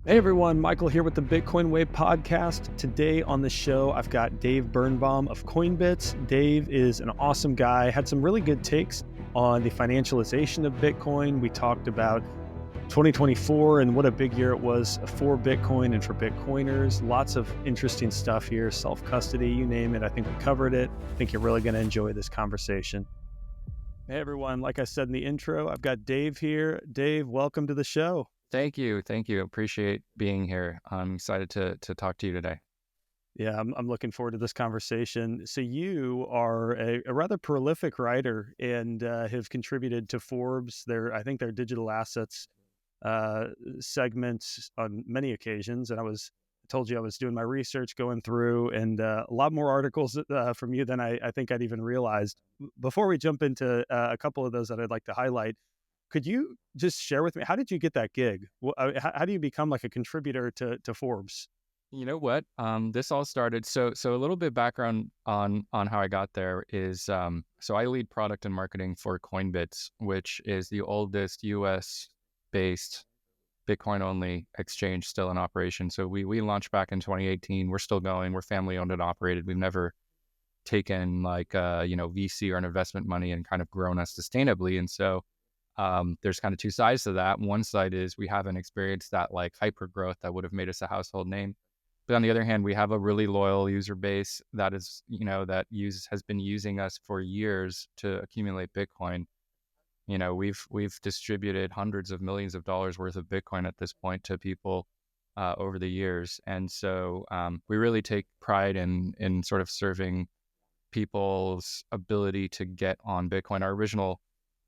Hey everyone, Michael here with the Bitcoin Way podcast. Today on the show, I've got Dave Birnbaum of Coinbits. Dave is an awesome guy, had some really good takes on the financialization of Bitcoin. We talked about 2024 and what a big year it was for Bitcoin and for Bitcoiners. Lots of interesting stuff here, self-custody, you name it. I think we covered it. I think you're really going to enjoy this conversation. Hey everyone, like I said in the intro, I've got Dave here. Dave, welcome to the show. Thank you. Appreciate being here. I'm excited to talk to you today. Yeah, I'm looking forward to this conversation. So you are a rather prolific writer and have contributed to Forbes, I think their digital assets segments on many occasions. And I told you I was doing my research, going through, and a lot more articles from you than I think I'd even realized. Before we jump into a couple of those that I'd like to highlight, could you just share with me, how did you get that gig? How do you become like a contributor to Forbes? You know what? This all started. So a little bit background on how I got there is so I lead product and marketing for Coinbits, which is the oldest U.S. based Bitcoin only exchange still in operation. So we launched back in 2018. We're still going. We're family owned and operated. We've never taken like VC or an investment money and kind of grown us sustainably. And so there's kind of two sides to that. One side is we haven't experienced that like hyper growth that would have made us a household name. But on the other hand, we have a really loyal user base that is, has been using us for years to accumulate Bitcoin. We've distributed hundreds of millions of dollars worth of Bitcoin at this point to people over the years. And so we really take pride in sort of serving people's ability to get on Bitcoin. Our original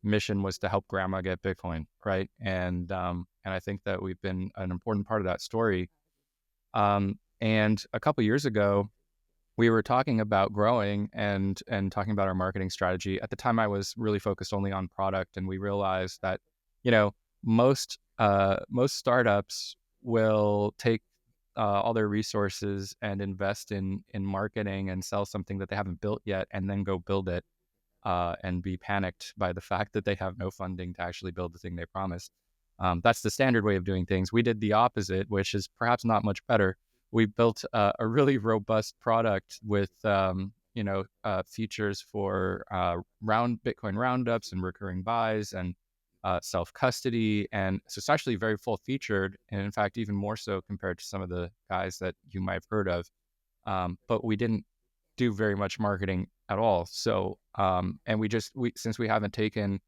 mission was to help grandma get Bitcoin, right? And I think that we've been an important part of that story. And a couple of years ago, we were talking about growing and talking about our marketing strategy. At the time, I was really focused only on product, and we realized that, most startups will take all their resources and invest in marketing and sell something that they haven't built yet, and then go build it. And be panicked by the fact that they have no funding to actually build the thing they promised. That's the standard way of doing things. We did the opposite, which is perhaps not much better. We built a really robust product with features for Bitcoin roundups and recurring buys and self-custody. And so it's actually very full featured, and in fact, even more so compared to some of the guys that you might have heard of. But we didn't do very much marketing at all. So, and we since we haven't taken,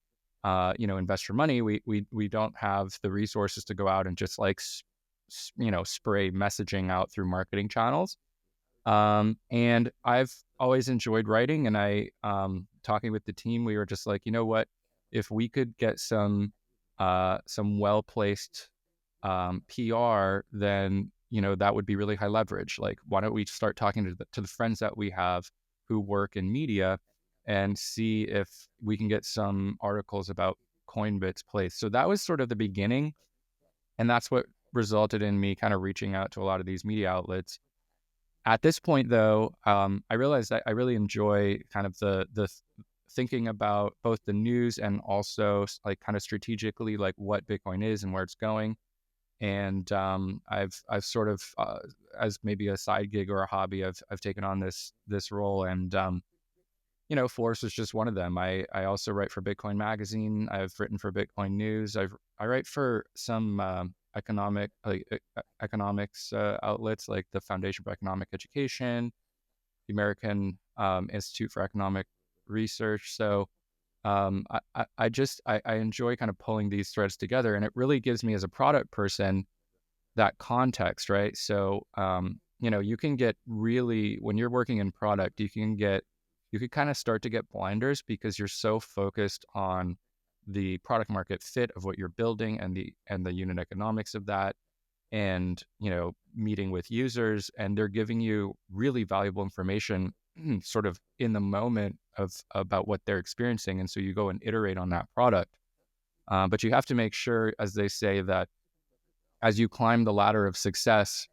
investor money, we don't have the resources to go out and just like, spray messaging out through marketing channels. And I've always enjoyed writing, and talking with the team, we were just like, you know what, if we could get some well-placed PR, then that would be really high leverage. Like, why don't we start talking to the friends that we have who work in media and see if we can get some articles about Coinbits placed. So that was sort of the beginning. And that's what resulted in me kind of reaching out to a lot of these media outlets. At this point, though, I realized that I really enjoy kind of the thinking about both the news and also like kind of strategically like what Bitcoin is and where it's going. And I've sort of as maybe a side gig or a hobby, I've taken on this role, and Forbes was just one of them. I also write for Bitcoin Magazine. I've written for Bitcoin News. I write for some economics outlets like the Foundation for Economic Education, the American Institute for Economic Research. So I enjoy kind of pulling these threads together, and it really gives me as a product person that context, right? So, you can get really, when you're working in product, you could kind of start to get blinders because you're so focused on the product market fit of what you're building and the unit economics of that, and, meeting with users, and they're giving you really valuable information sort of in the moment about what they're experiencing. And so you go and iterate on that product. But you have to make sure, as they say, that as you climb the ladder of success,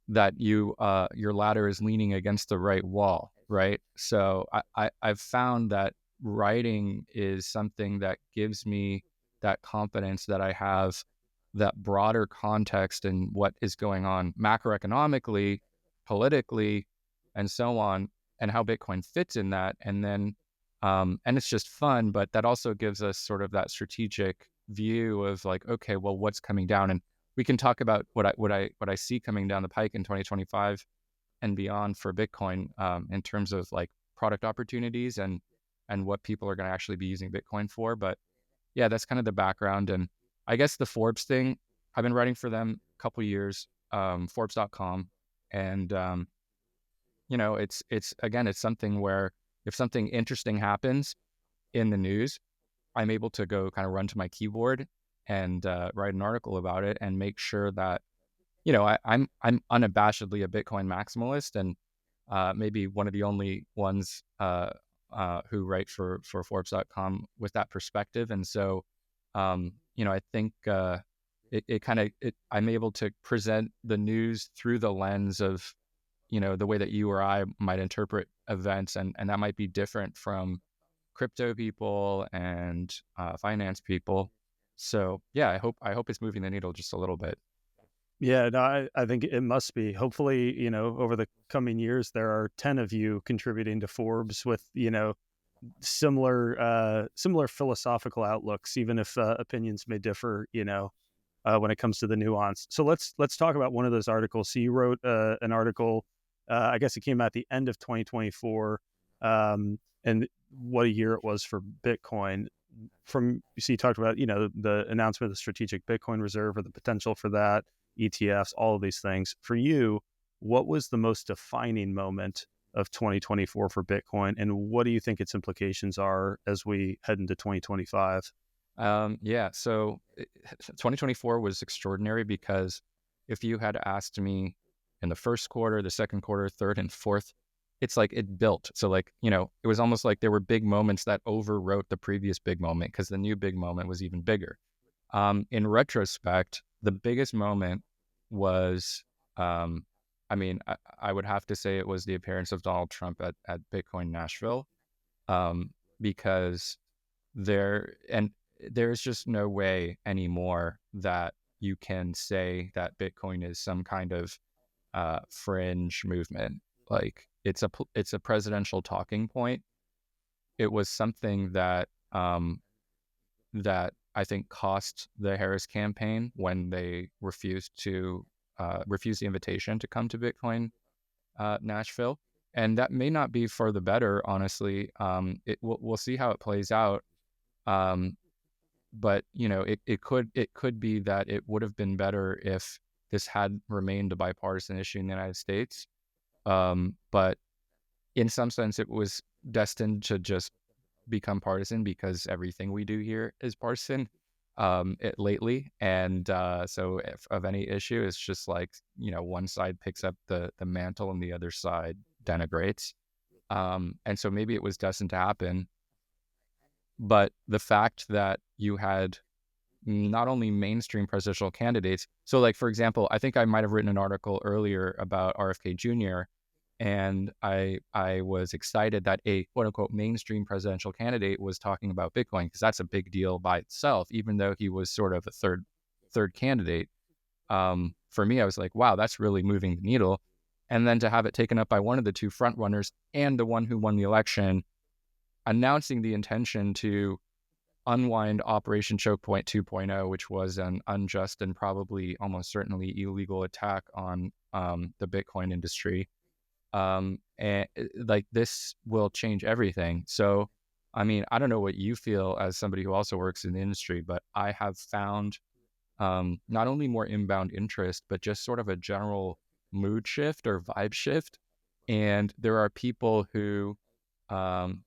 that your ladder is leaning against the right wall, right? So I've found that writing is something that gives me that confidence that I have that broader context and what is going on macroeconomically, politically, and so on, and how Bitcoin fits in that. And then, and it's just fun, but that also gives us sort of that strategic view of like, okay, well, what's coming down? And we can talk about what I see coming down the pike in 2025 and beyond for Bitcoin, in terms of like product opportunities and what people are going to actually be using Bitcoin for. But yeah, that's kind of the background. And I guess the Forbes thing, I've been writing for them a couple of years, Forbes.com. And, it's again, it's something where if something interesting happens in the news, I'm able to go kind of run to my keyboard and write an article about it and make sure that, I'm unabashedly a Bitcoin maximalist, and maybe one of the only ones who write for Forbes.com with that perspective. And so, I think I'm able to present the news through the lens of, the way that you or I might interpret events, and that might be different from crypto people and finance people. So yeah, I hope it's moving the needle just a little bit. Yeah, no, I think it must be. Hopefully, over the coming years, there are 10 of you contributing to Forbes with, similar philosophical outlooks, even if opinions may differ, when it comes to the nuance. So let's talk about one of those articles. So you wrote an article, I guess it came out at the end of 2024, and what a year it was for Bitcoin. So you talked about, the announcement of the strategic Bitcoin reserve or the potential for that, ETFs, all of these things. For you, what was the most defining moment of 2024 for Bitcoin, and what do you think its implications are as we head into 2025? Yeah, so 2024 was extraordinary because if you had asked me in the first quarter, the second quarter, third and fourth, it's like it built. So like, it was almost like there were big moments that overwrote the previous big moment because the new big moment was even bigger. In retrospect, the biggest moment was, I would have to say it was the appearance of Donald Trump at Bitcoin Nashville, because there's just no way anymore that you can say that Bitcoin is some kind of fringe movement. Like it's a presidential talking point. It was something that I think cost the Harris campaign when they refused the invitation to come to Bitcoin Nashville, and that may not be for the better, honestly. We'll see how it plays out. But it could be that it would have been better if this had remained a bipartisan issue in the United States. But in some sense, it was destined to just become partisan because everything we do here is partisan lately. And so if of any issue, it's just like, one side picks up the mantle and the other side denigrates. And so maybe it was destined to happen. But the fact that you had not only mainstream presidential candidates, so like, for example, I think I might have written an article earlier about RFK Jr., and I was excited that a quote unquote mainstream presidential candidate was talking about Bitcoin, because that's a big deal by itself, even though he was sort of a third candidate. For me, I was like, wow, that's really moving the needle. And then to have it taken up by one of the two front runners and the one who won the election, announcing the intention to unwind Operation Choke Point 2.0, which was an unjust and probably almost certainly illegal attack on the Bitcoin industry. And like, this will change everything. So, I don't know what you feel as somebody who also works in the industry, but I have found not only more inbound interest, but just sort of a general mood shift or vibe shift. And there are people um,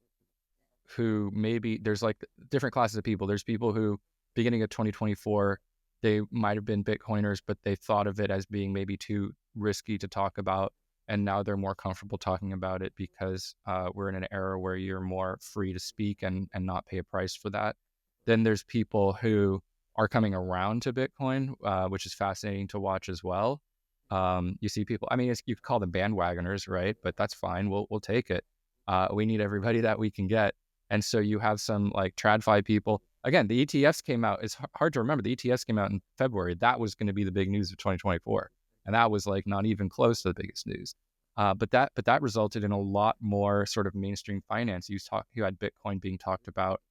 who maybe there's like different classes of people. There's people who, beginning of 2024, they might have been Bitcoiners, but they thought of it as being maybe too risky to talk about. And now they're more comfortable talking about it because we're in an era where you're more free to speak and not pay a price for that. Then there's people who are coming around to Bitcoin, which is fascinating to watch as well. You see people, you could call them bandwagoners, right? But that's fine. We'll take it. We need everybody that we can get. And so you have some like TradFi people. again, the ETFs came out. It's hard to remember. The ETFs came out in February. That was going to be the big news of 2024, and that was like not even close to the biggest news. But that resulted in a lot more sort of mainstream finance. You had Bitcoin being talked about,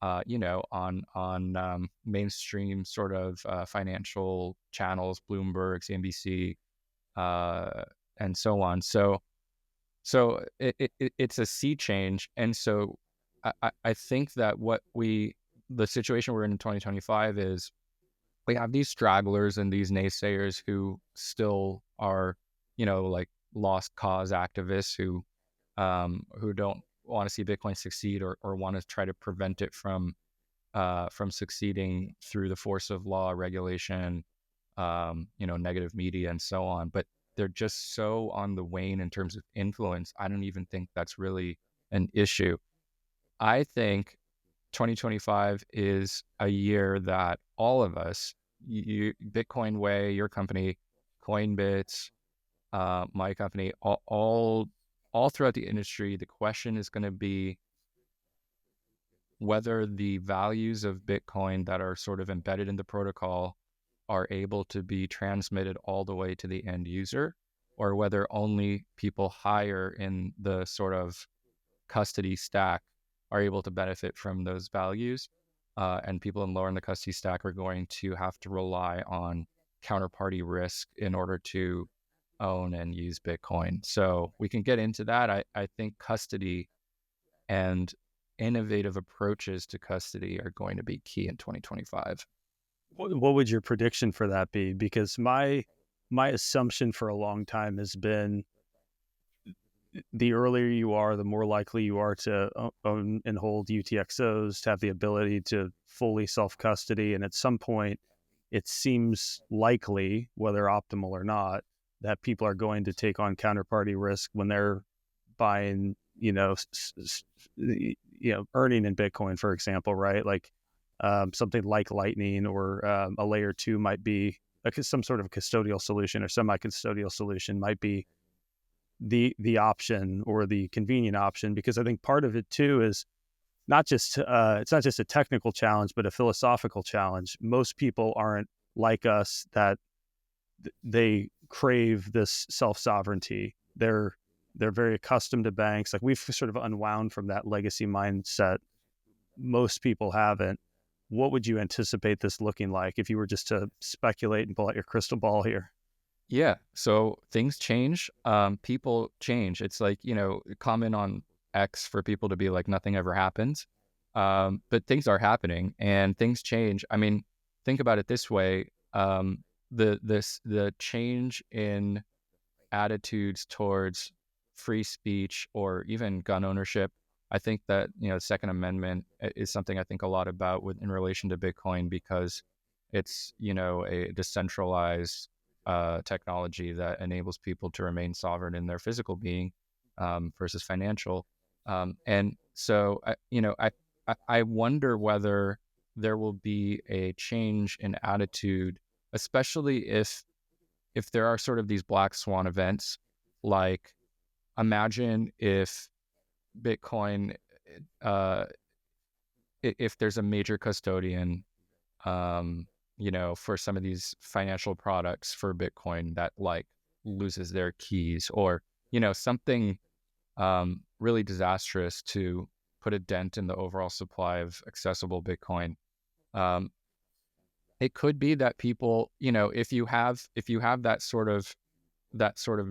on mainstream sort of financial channels, Bloomberg, CNBC, and so on. So it's a sea change, and so I think that the situation we're in 2025 is we have these stragglers and these naysayers who still are, like lost cause activists who don't want to see Bitcoin succeed or want to try to prevent it from succeeding through the force of law, regulation, negative media, and so on. But they're just so on the wane in terms of influence. I don't even think that's really an issue. I think 2025 is a year that all of us, Bitcoin Way, your company, Coinbits, my company, all throughout the industry, the question is going to be whether the values of Bitcoin that are sort of embedded in the protocol are able to be transmitted all the way to the end user, or whether only people higher in the sort of custody stack are able to benefit from those values. And people in lower in the custody stack are going to have to rely on counterparty risk in order to own and use Bitcoin. So we can get into that. I think custody and innovative approaches to custody are going to be key in 2025. What would your prediction for that be? Because my assumption for a long time has been the earlier you are, the more likely you are to own and hold UTXOs, to have the ability to fully self-custody. And at some point, it seems likely, whether optimal or not, that people are going to take on counterparty risk when they're buying, earning in Bitcoin, for example, right? Like something like Lightning or a layer two might be some sort of custodial solution or semi-custodial solution might be the option or the convenient option, because I think part of it too is not just it's not just a technical challenge, but a philosophical challenge. Most people aren't like us that they crave this self-sovereignty. They're very accustomed to banks. Like we've sort of unwound from that legacy mindset. Most people haven't. What would you anticipate this looking like if you were just to speculate and pull out your crystal ball here? Yeah. So things change. People change. It's like, common on X for people to be like, nothing ever happens. But things are happening and things change. I mean, think about it this way. The change in attitudes towards free speech or even gun ownership. I think that, the Second Amendment is something I think a lot about in relation to Bitcoin, because it's, a decentralized technology that enables people to remain sovereign in their physical being versus financial. And so, I wonder whether there will be a change in attitude, especially if there are sort of these black swan events. Like, imagine if Bitcoin, uh, if there's a major custodian, for some of these financial products for Bitcoin that like loses their keys, or, something really disastrous to put a dent in the overall supply of accessible Bitcoin. Um, it could be that people, if you have that sort of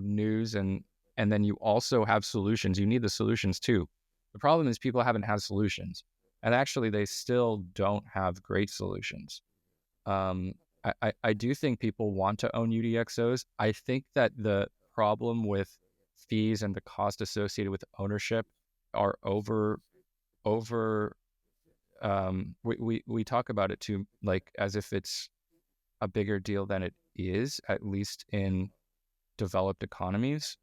news, and then you also have solutions. You need the solutions too. The problem is people haven't had solutions, and actually they still don't have great solutions. Um, I do think people want to own UDXOs. I think that the problem with fees and the cost associated with ownership are over. We talk about it too, like as if it's a bigger deal than it is, at least in developed economies.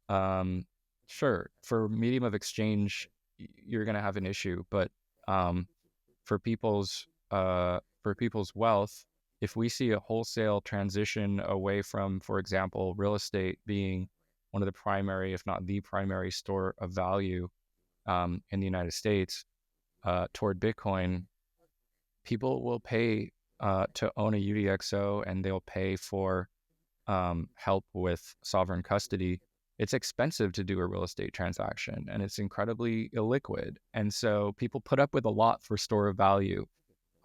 Um, sure, for medium of exchange, you're going to have an issue, but um, for people's wealth, if we see a wholesale transition away from, for example, real estate being one of the primary, if not the primary store of value in the United States, toward Bitcoin, people will pay to own a UDXO, and they'll pay for help with sovereign custody. It's expensive to do a real estate transaction, and it's incredibly illiquid. And so people put up with a lot for store of value.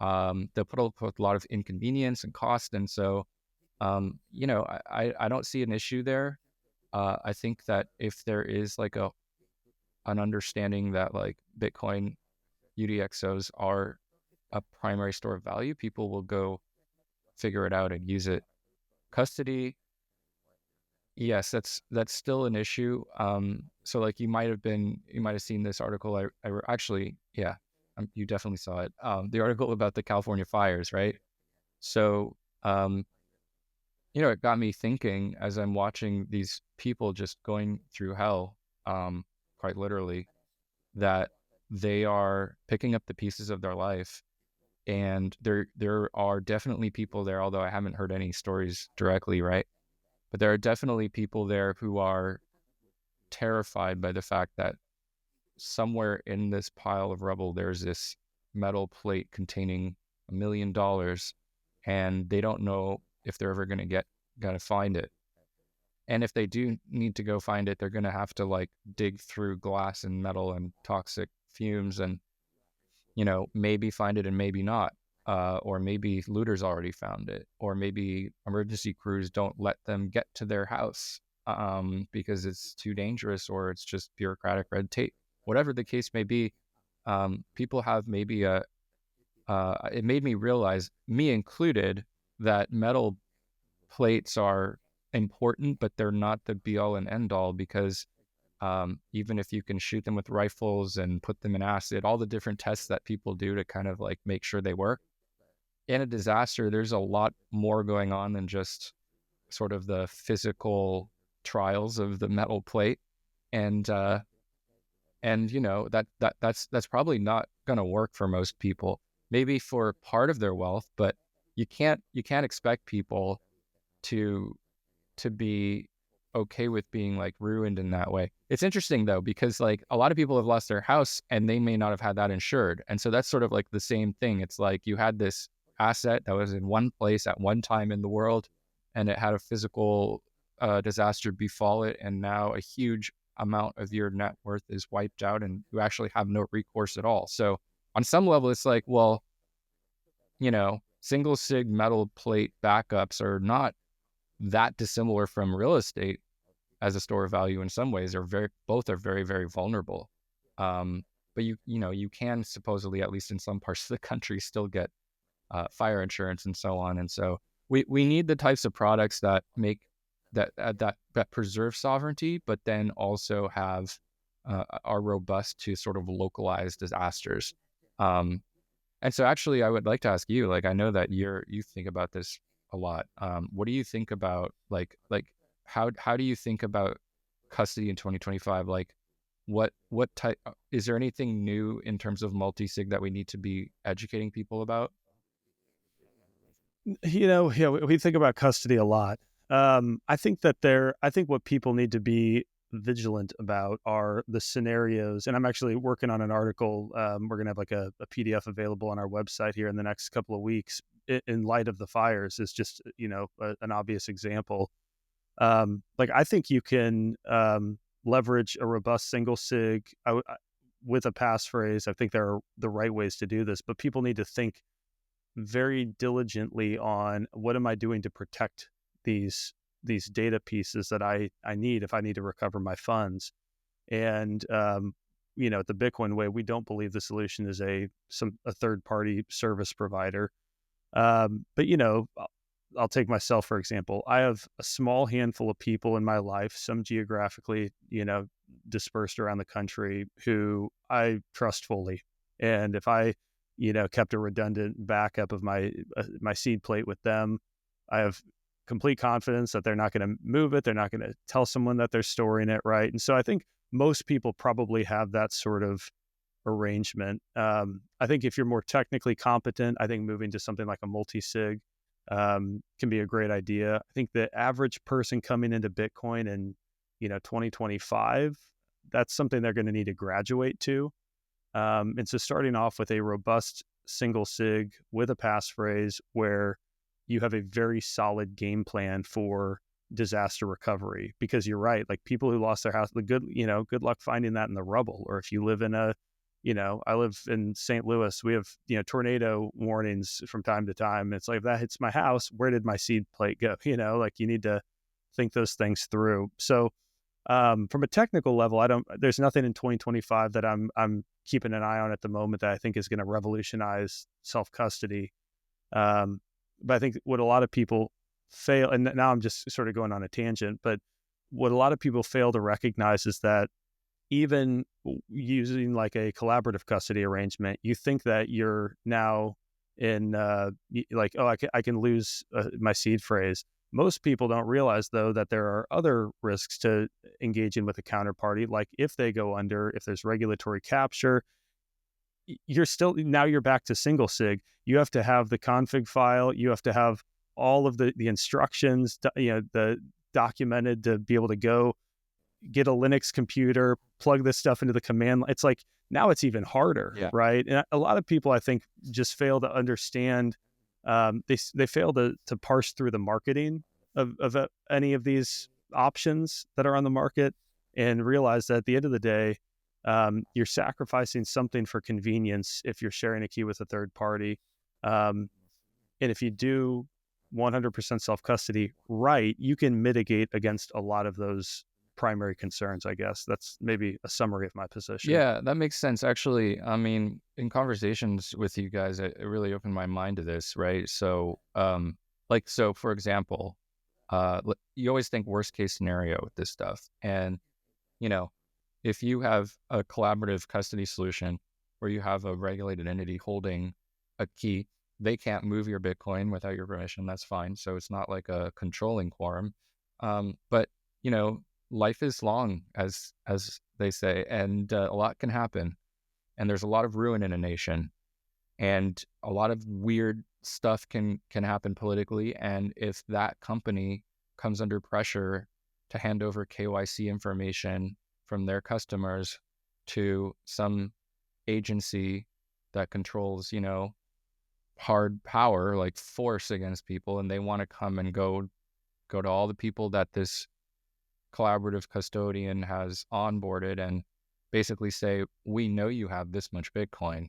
They'll put up with a lot of inconvenience and cost. And so, I don't see an issue there. I think that if there is like an understanding that like Bitcoin UDXOs are a primary store of value, people will go figure it out and use it. Custody, yes, that's still an issue. So like you might have seen this article. Actually, yeah, you definitely saw it. The article about the California fires, right? So, it got me thinking as I'm watching these people just going through hell, quite literally, that they are picking up the pieces of their life. And there are definitely people there, although I haven't heard any stories directly, right? But there are definitely people there who are terrified by the fact that somewhere in this pile of rubble, there's this metal plate containing $1 million, and they don't know if they're ever gonna find it. And if they do need to go find it, they're gonna have to like dig through glass and metal and toxic fumes, and maybe find it and maybe not. Or maybe looters already found it, or maybe emergency crews don't let them get to their house because it's too dangerous, or it's just bureaucratic red tape. Whatever the case may be, people have maybe it made me realize, me included, that metal plates are important, but they're not the be all and end all, because even if you can shoot them with rifles and put them in acid, all the different tests that people do to kind of like make sure they work, in a disaster, there's a lot more going on than just sort of the physical trials of the metal plate. And that's probably not going to work for most people. Maybe for part of their wealth, but you can't expect people to be okay with being like ruined in that way. It's interesting though, because like a lot of people have lost their house and they may not have had that insured. And so that's sort of like the same thing. It's like you had this asset that was in one place at one time in the world, and it had a physical disaster befall it. And now a huge amount of your net worth is wiped out, and you actually have no recourse at all. So on some level, it's like, well, single sig metal plate backups are not that dissimilar from real estate as a store of value. In some ways, both are very, very vulnerable. But you can supposedly, at least in some parts of the country, still get fire insurance and so on. And so we need the types of products that make that preserve sovereignty, but then also are robust to sort of localized disasters. And so actually, I would like to ask you, like, I know that you think about this a lot. What do you think about like how do you think about custody in 2025? Like, what type, is there anything new in terms of multi-sig that we need to be educating people about? Yeah, we think about custody a lot. I think what people need to be vigilant about are the scenarios. And I'm actually working on an article. We're going to have like a PDF available on our website here in the next couple of weeks, in light of the fires. Is just, an obvious example. Like, I think you can leverage a robust single sig with a passphrase. I think there are the right ways to do this, but people need to think very diligently on, what am I doing to protect these data pieces that I need if I need to recover my funds. And the Bitcoin way, we don't believe the solution is a third party service provider. But I'll take myself for example. I have a small handful of people in my life, some geographically dispersed around the country, who I trust fully. And if I kept a redundant backup of my seed plate with them, I have complete confidence that they're not going to move it. They're not going to tell someone that they're storing it, right? And so I think most people probably have that sort of arrangement. I think if you're more technically competent, I think moving to something like a multi-sig can be a great idea. I think the average person coming into Bitcoin in 2025, that's something they're going to need to graduate to. And so starting off with a robust single sig with a passphrase where you have a very solid game plan for disaster recovery. Because you're right, like people who lost their house, good luck finding that in the rubble. Or if you live in I live in St. Louis, we have, tornado warnings from time to time. It's like, if that hits my house, where did my seed plate go? Like you need to think those things through. So from a technical level, there's nothing in 2025 that I'm keeping an eye on at the moment that I think is going to revolutionize self-custody. But I think what a lot of people fail, and now I'm just sort of going on a tangent, but what a lot of people fail to recognize is that even using like a collaborative custody arrangement, you think that you're now in like, oh, I can lose my seed phrase. Most people don't realize, though, that there are other risks to engaging with a counterparty, like if they go under, if there's regulatory capture, you're back to single sig. You have to have the config file. You have to have all of the instructions, the documented to be able to go get a Linux computer, plug this stuff into the command. It's like, now it's even harder, Yeah. right? And a lot of people, I think, just fail to understand. They fail to parse through the marketing of any of these options that are on the market, and realize that at the end of the day, you're sacrificing something for convenience if you're sharing a key with a third party. And if you do 100% self-custody right, you can mitigate against a lot of those primary concerns. I guess that's maybe a summary of my position. Yeah, that makes sense. Actually, I mean, in conversations with you guys, it really opened my mind to this, right? So, so for example, you always think worst case scenario with this stuff. And, if you have a collaborative custody solution where you have a regulated entity holding a key, they can't move your Bitcoin without your permission. That's fine. So it's not like a controlling quorum. But, life is long, as they say, and a lot can happen. And there's a lot of ruin in a nation, and a lot of weird stuff can happen politically. And if that company comes under pressure to hand over KYC information from their customers to some agency that controls, hard power, like force against people, and they want to come and go to all the people that this collaborative custodian has onboarded and basically say, we know you have this much Bitcoin,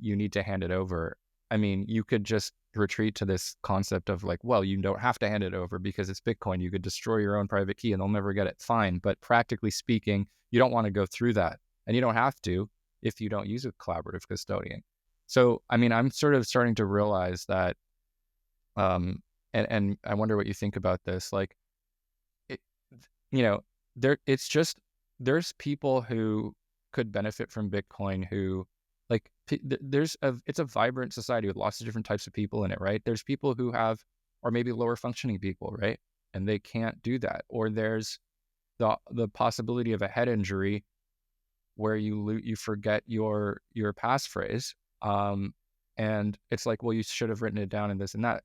you need to hand it over. I mean, you could just retreat to this concept of like, well, you don't have to hand it over because it's Bitcoin. You could destroy your own private key and they'll never get it. Fine. But practically speaking, you don't want to go through that, and you don't have to if you don't use a collaborative custodian. So, I mean, I'm sort of starting to realize that, and I wonder what you think about this. Like, there's people who could benefit from Bitcoin who, like, it's a vibrant society with lots of different types of people in it, right? There's people who have, or maybe lower functioning people, right? And they can't do that. Or there's the possibility of a head injury where you forget your passphrase. And it's like, well, you should have written it down in this and that.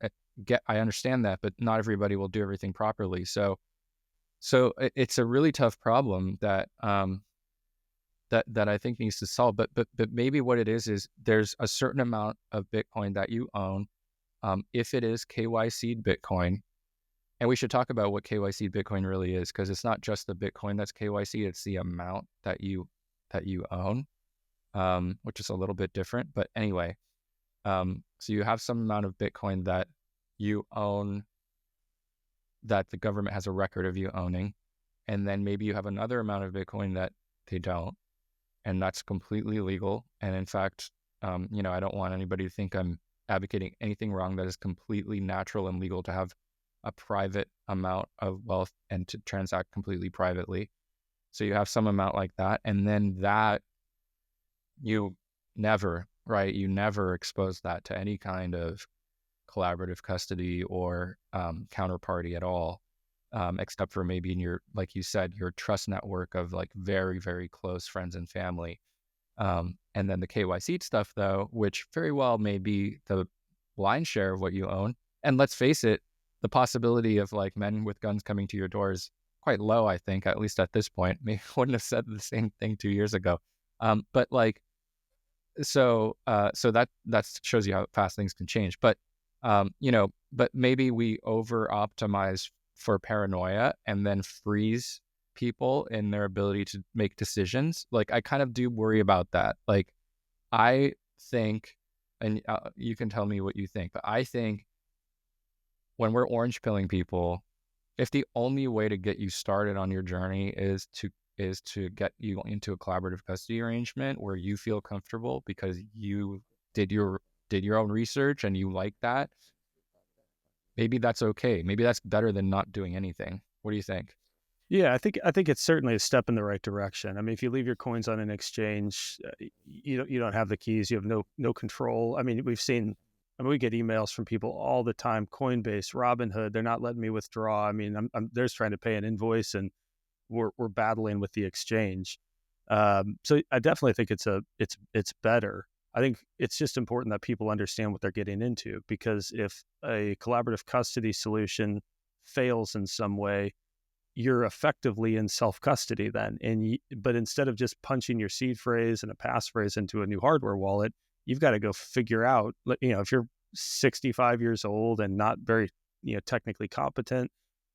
I understand that, but not everybody will do everything properly. So it's a really tough problem that that I think needs to solve. But maybe what it is there's a certain amount of Bitcoin that you own, if it is KYC'd Bitcoin. And we should talk about what KYC'd Bitcoin really is, because it's not just the Bitcoin that's KYC, it's the amount that you own, which is a little bit different. But anyway, so you have some amount of Bitcoin that you own, that the government has a record of you owning, and then maybe you have another amount of Bitcoin that they don't, and that's completely legal. And in fact, I don't want anybody to think I'm advocating anything wrong. That is completely natural and legal to have a private amount of wealth and to transact completely privately. So you have some amount like that, and then that you never expose that to any kind of collaborative custody or counterparty at all, except for maybe in your, like you said, your trust network of like very, very close friends and family. And then the KYC stuff, though, which very well may be the lion's share of what you own. And let's face it, the possibility of like men with guns coming to your door is quite low, I think, at least at this point. Maybe I wouldn't have said the same thing 2 years ago. But like, so that shows you how fast things can change. But but maybe we over optimize for paranoia and then freeze people in their ability to make decisions. Like, I kind of do worry about that. Like, I think, and you can tell me what you think, but I think when we're orange pilling people, if the only way to get you started on your journey is to get you into a collaborative custody arrangement where you feel comfortable because you did your own research and you like that, maybe that's okay. Maybe that's better than not doing anything. What do you think? Yeah, I think it's certainly a step in the right direction. I mean, if you leave your coins on an exchange, you don't have the keys. You have no control. I mean, we get emails from people all the time. Coinbase, Robinhood, they're not letting me withdraw. I mean, they're just trying to pay an invoice, and we're battling with the exchange. So I definitely think it's better. I think it's just important that people understand what they're getting into, because if a collaborative custody solution fails in some way, you're effectively in self-custody then. But instead of just punching your seed phrase and a passphrase into a new hardware wallet, you've got to go figure out, if you're 65 years old and not very, technically competent,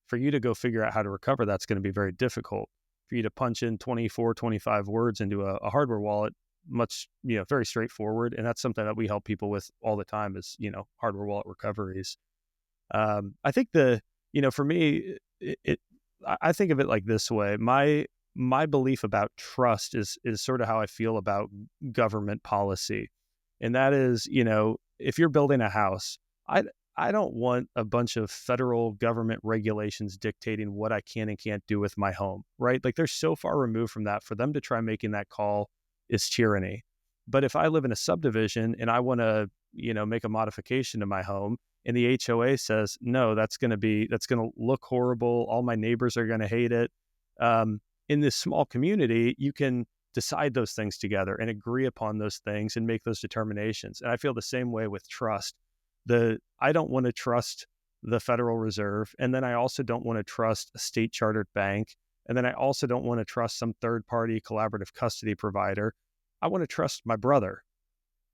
for you to go figure out how to recover, that's going to be very difficult. For you to punch in 24, 25 words into a hardware wallet, much, very straightforward. And that's something that we help people with all the time is, hardware wallet recoveries. I think for me, I think of it like this way. My belief about trust is sort of how I feel about government policy. And that is, if you're building a house, I don't want a bunch of federal government regulations dictating what I can and can't do with my home, right? Like, they're so far removed from that. For them to try making that call is tyranny. But if I live in a subdivision and I want to, make a modification to my home, and the HOA says, no, that's going to look horrible, all my neighbors are going to hate it. In this small community, you can decide those things together and agree upon those things and make those determinations. And I feel the same way with trust. I don't want to trust the Federal Reserve, and then I also don't want to trust a state chartered bank, and then I also don't want to trust some third party collaborative custody provider. I want to trust my brother,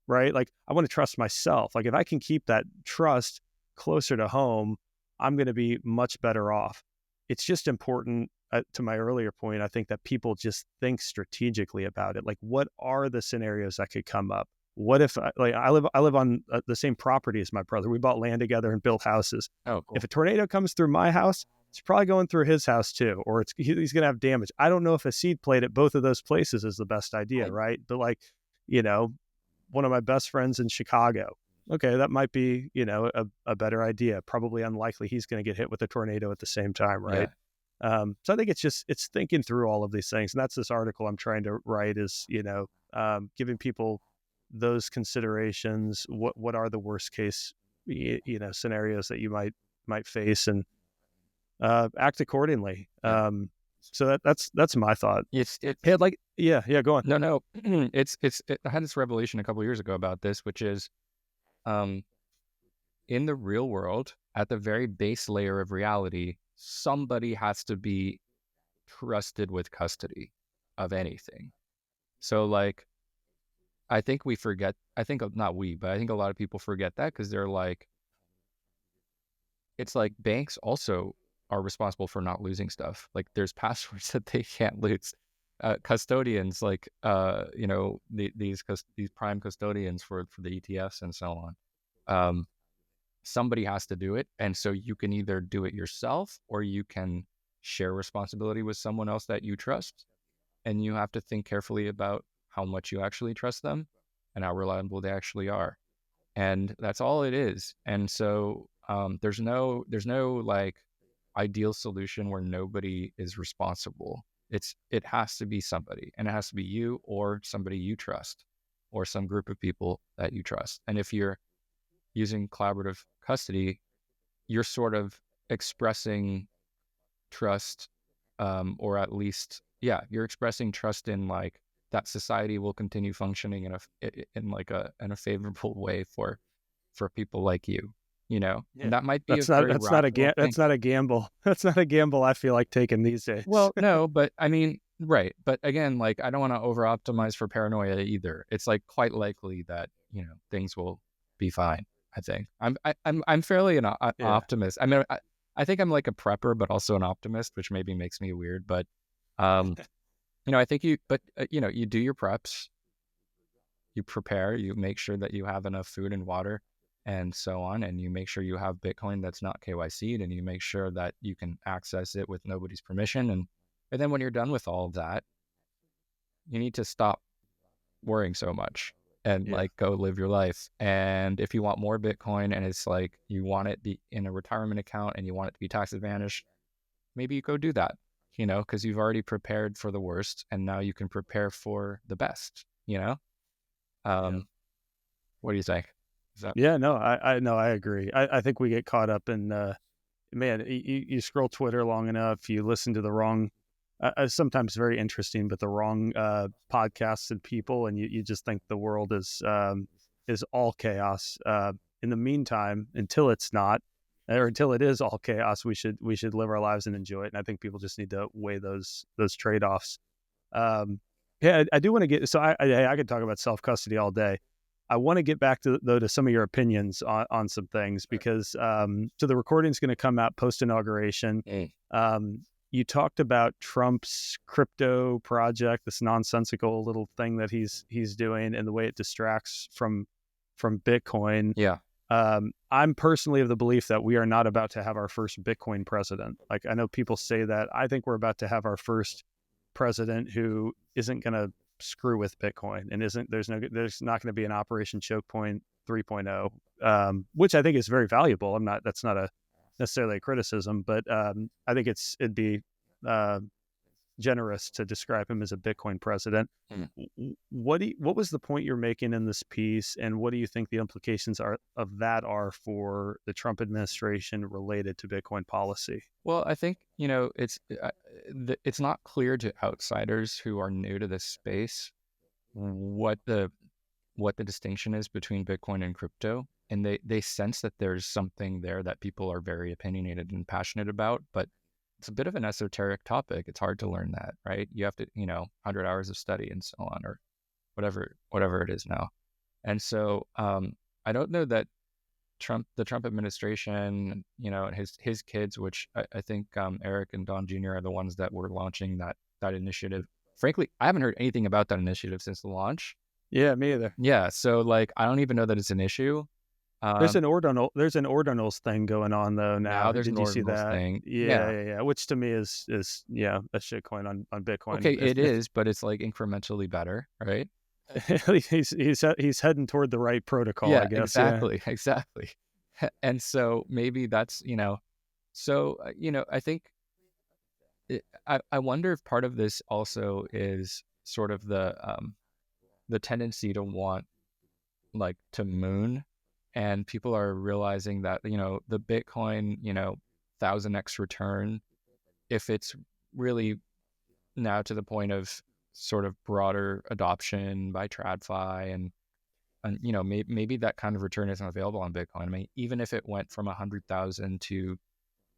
right? Like, I want to trust myself. Like, if I can keep that trust closer to home, I'm going to be much better off. It's just important, to my earlier point, I think that people just think strategically about it. Like, what are the scenarios that could come up? What if, I live on the same property as my brother. We bought land together and built houses. Oh, cool. If a tornado comes through my house, it's probably going through his house too, or he's going to have damage. I don't know if a seed plate at both of those places is the best idea, right? But you know, one of my best friends in Chicago, okay, that might be, a better idea. Probably unlikely he's going to get hit with a tornado at the same time, right? So I think it's thinking through all of these things. And that's this article I'm trying to write is, giving people those considerations. What are the worst case, scenarios that you might face, and act accordingly. So that's my thought. It's Yeah, go on. No. I had this revelation a couple of years ago about this, which is, in the real world, at the very base layer of reality, somebody has to be trusted with custody of anything. So, like, I think we forget. I think not we, but I think a lot of people forget that, because they're like, it's like banks also are responsible for not losing stuff. Like, there's passwords that they can't lose. Custodians, like, these prime custodians for the ETFs and so on. Somebody has to do it, and so you can either do it yourself or you can share responsibility with someone else that you trust, and you have to think carefully about how much you actually trust them and how reliable they actually are, and that's all it is. And so there's no like ideal solution where nobody is responsible. It has to be somebody, and it has to be you or somebody you trust or some group of people that you trust. And if you're using collaborative custody, you're sort of expressing trust, or at least, you're expressing trust in, like, that society will continue functioning in a favorable way for people like you. Yeah. And that might be That's not a rational thing. that's not a gamble. That's not a gamble I feel like taking these days. Well, no, but I mean, Right. But again, like I don't want to over optimize for paranoia either. It's like quite likely that, things will be fine. I think I'm fairly an Yeah. optimist. I mean, I think I'm like a prepper, but also an optimist, which maybe makes me weird. But, um, I think you do your preps, you prepare, you make sure that you have enough food and water and so on. And you make sure you have Bitcoin that's not KYC'd, and you make sure that you can access it with nobody's permission. And then when you're done with all of that, you need to stop worrying so much and Yeah. like go live your life. And if you want more Bitcoin and it's like you want it be in a retirement account and you want it to be tax advantaged, maybe you go do that, because you've already prepared for the worst and now you can prepare for the best, you know? Yeah. Um, what do you think? Is that Yeah. No, I no, I agree. I think we get caught up in, man, you scroll Twitter long enough, you listen to the wrong, sometimes very interesting, but the wrong podcasts and people, and you just think the world is all chaos. In the meantime, until it's not, or until it is all chaos, we should live our lives and enjoy it. And I think people just need to weigh those trade offs. Um, yeah, I do want to get, so I could talk about self custody all day. I want to get back to some of your opinions on some things, because so the recording's going to come out post inauguration. Mm. You talked about Trump's crypto project, this nonsensical little thing that he's doing, and the way it distracts from Bitcoin. Yeah. I'm personally of the belief that we are not about to have our first Bitcoin president. Like, I know people say that. I think we're about to have our first president who isn't going to screw with Bitcoin, and there's not going to be an Operation Choke Point 3.0, which I think is very valuable. That's not a necessarily a criticism, but I think it'd be uh, generous to describe him as a Bitcoin president. Mm. What was the point you're making in this piece, and what do you think the implications are for the Trump administration related to Bitcoin policy? Well, I think, it's not clear to outsiders who are new to this space what the distinction is between Bitcoin and crypto. And they sense that there's something there that people are very opinionated and passionate about, but it's a bit of an esoteric topic. It's hard to learn that, right? You have to, 100 hours of study and so on, or whatever it is now. And so I don't know that the Trump administration, his kids, which I think Eric and Don Jr. are the ones that were launching that initiative. Frankly, I haven't heard anything about that initiative since the launch. Yeah, me either. Yeah, so like I don't even know that it's an issue. Um, There's an ordinals thing going on though now. Now there's an Did you see ordinals that? thing. Yeah, Yeah. yeah, yeah. Which to me is yeah, a shitcoin on Okay, Bitcoin. it is, but it's like incrementally better, right? If he's heading toward the right protocol, I Yeah, guess. Yeah. exactly, exactly. And so maybe that's, I think I wonder if part of this also is sort of the tendency to want like to moon, and people are realizing that, the Bitcoin, 1,000x return, if it's really now to the point of sort of broader adoption by TradFi, and maybe that kind of return isn't available on Bitcoin. I mean, even if it went from 100,000 to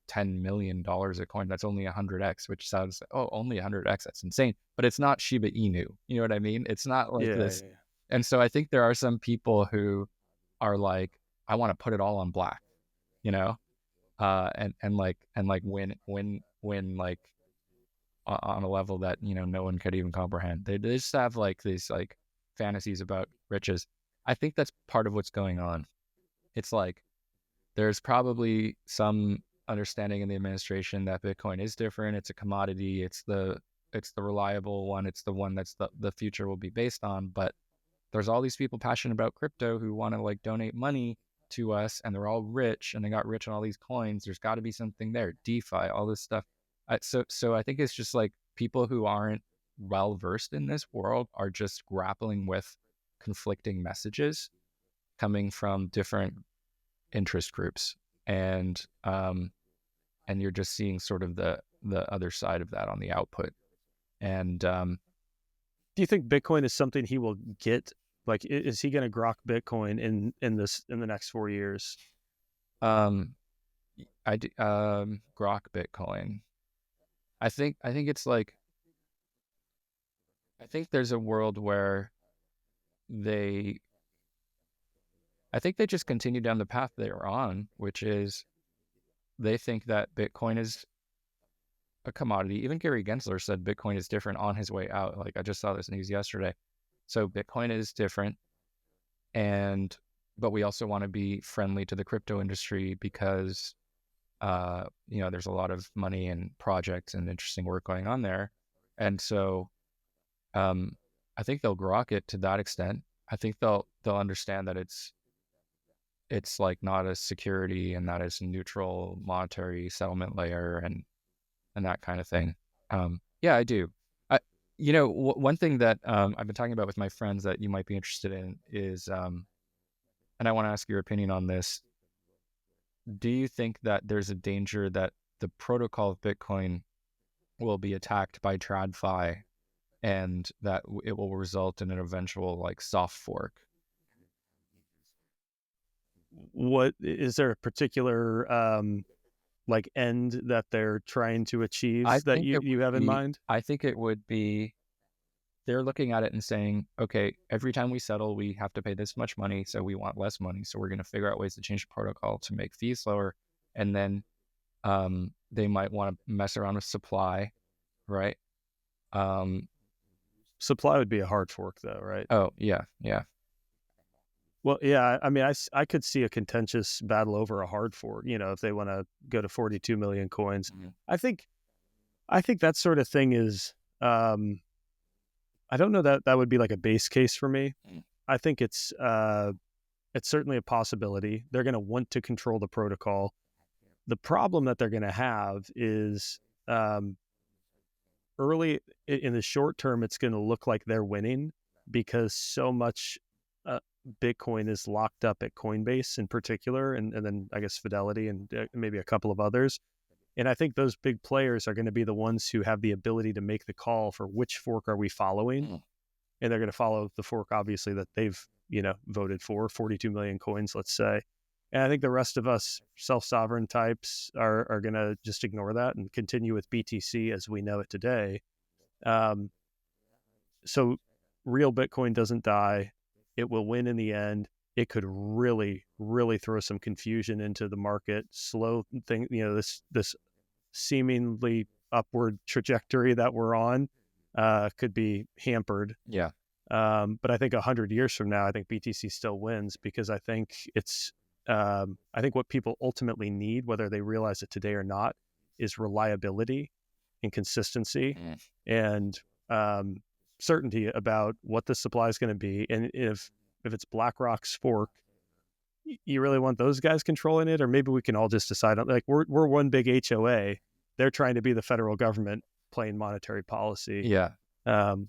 $10 million a coin, that's only 100x, which sounds, oh, only 100x, that's insane. But it's not Shiba Inu. You know what I mean? It's not like Yeah, this. yeah. And so I think there are some people who are like, I want to put it all on black, you know, and like win like on a level that no one could even comprehend. They just have like these like fantasies about riches. I think that's part of what's going on. It's like there's probably some understanding in the administration that Bitcoin is different. It's a commodity. It's the reliable one. It's the one that's the future will be based on. But there's all these people passionate about crypto who want to like donate money to us, and they're all rich and they got rich on all these coins. There's got to be something there. DeFi, all this stuff. So I think it's just like people who aren't well versed in this world are just grappling with conflicting messages coming from different interest groups, and you're just seeing sort of the other side of that on the output. And Do you think Bitcoin is something he will get? Like, is he going to grok Bitcoin in the next 4 years? um, Grok Bitcoin. I think it's like I think there's a world where they, I think they just continue down the path they were on, which is they think that Bitcoin is a commodity. Even Gary Gensler said Bitcoin is different on his way out. Like I just saw this news yesterday. So Bitcoin is different, but we also want to be friendly to the crypto industry because there's a lot of money and projects and interesting work going on there. And so I think they'll grok it to that extent. I think they'll understand that it's like not a security and that is a neutral monetary settlement layer and that kind of thing. Yeah, I do. One thing that I've been talking about with my friends that you might be interested in is, and I want to ask your opinion on this. Do you think that there's a danger that the protocol of Bitcoin will be attacked by TradFi and that it will result in an eventual like soft fork? What is there a particular like end that they're trying to achieve that you have in mind? I think it would be, they're looking at it and saying, okay, every time we settle, we have to pay this much money. So we want less money. So we're going to figure out ways to change the protocol to make fees lower. And then they might want to mess around with supply, right? Supply would be a hard fork though, right? Oh, yeah. Well, yeah, I mean, I could see a contentious battle over a hard fork, if they want to go to 42 million coins. Mm-hmm. I think that sort of thing is, I don't know that would be like a base case for me. I think it's certainly a possibility. They're going to want to control the protocol. The problem that they're going to have is early in the short term, it's going to look like they're winning because so much Bitcoin is locked up at Coinbase in particular, and then I guess Fidelity and maybe a couple of others. And I think those big players are going to be the ones who have the ability to make the call for which fork are we following. And they're going to follow the fork, obviously, that they've, voted for, 42 million coins, let's say. And I think the rest of us self-sovereign types are going to just ignore that and continue with BTC as we know it today. So real Bitcoin doesn't die. It will win in the end. It could really, really throw some confusion into the market, slow thing, this seemingly upward trajectory that we're on could be hampered. Yeah. But I think 100 years from now, I think BTC still wins because I think I think what people ultimately need, whether they realize it today or not, is reliability and consistency and certainty about what the supply is going to be. And if it's BlackRock's fork, you really want those guys controlling it, or maybe we can all just decide on, like, we're one big HOA. They're trying to be the federal government playing monetary policy. Yeah.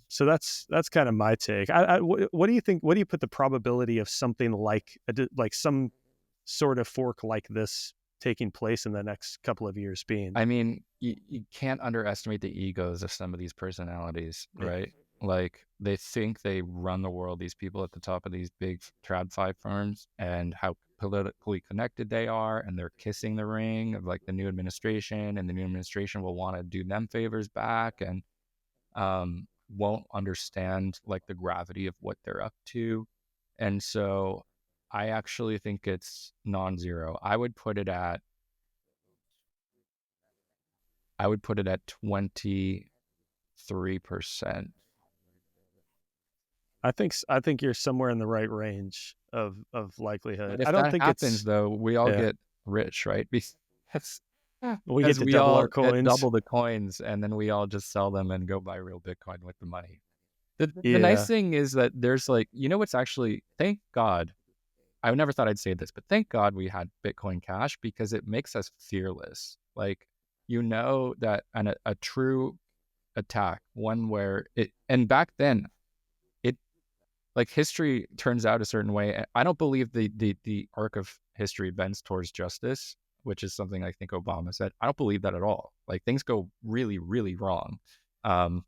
So that's kind of my take. What do you think? What do you put the probability of something like some sort of fork like this taking place in the next couple of years being? I mean, you can't underestimate the egos of some of these personalities, right? Like they think they run the world, these people at the top of these big TradFi firms, and how politically connected they are, and they're kissing the ring of like the new administration, and the new administration will want to do them favors back, and won't understand like the gravity of what they're up to. And so I actually think it's non-zero. I would put it at 23%. I think you're somewhere in the right range of likelihood. But if I don't that think happens, though, we all get rich, right? We get to we double all our coins. double the coins, and then we all just sell them and go buy real Bitcoin with the money. The nice thing is that there's like, what's actually, thank God, I never thought I'd say this, but thank God we had Bitcoin Cash because it makes us fearless. Like, that a true attack, one where and back then, like history turns out a certain way. I don't believe the arc of history bends towards justice, which is something I think Obama said. I don't believe that at all. Like things go really, really wrong. And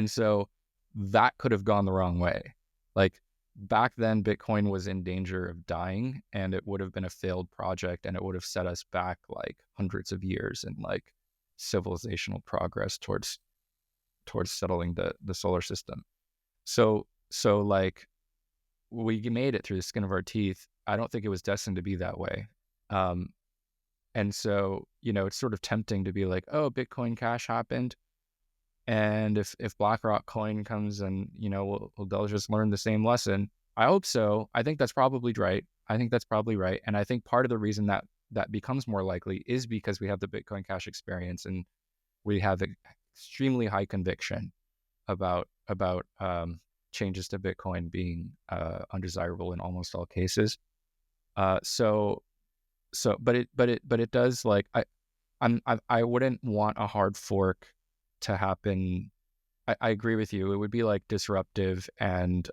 so that could have gone the wrong way. Like back then, Bitcoin was in danger of dying and it would have been a failed project and it would have set us back like hundreds of years in like civilizational progress towards towards settling the solar system. So like we made it through the skin of our teeth. I don't think it was destined to be that way. Um, and so, it's sort of tempting to be like, oh, Bitcoin Cash happened. And if BlackRock coin comes and, they'll just learn the same lesson. I hope so. I think that's probably right. And I think part of the reason that becomes more likely is because we have the Bitcoin Cash experience and we have extremely high conviction about changes to Bitcoin being undesirable in almost all cases. But it does, like, I wouldn't want a hard fork to happen. I agree with you. It would be like disruptive, and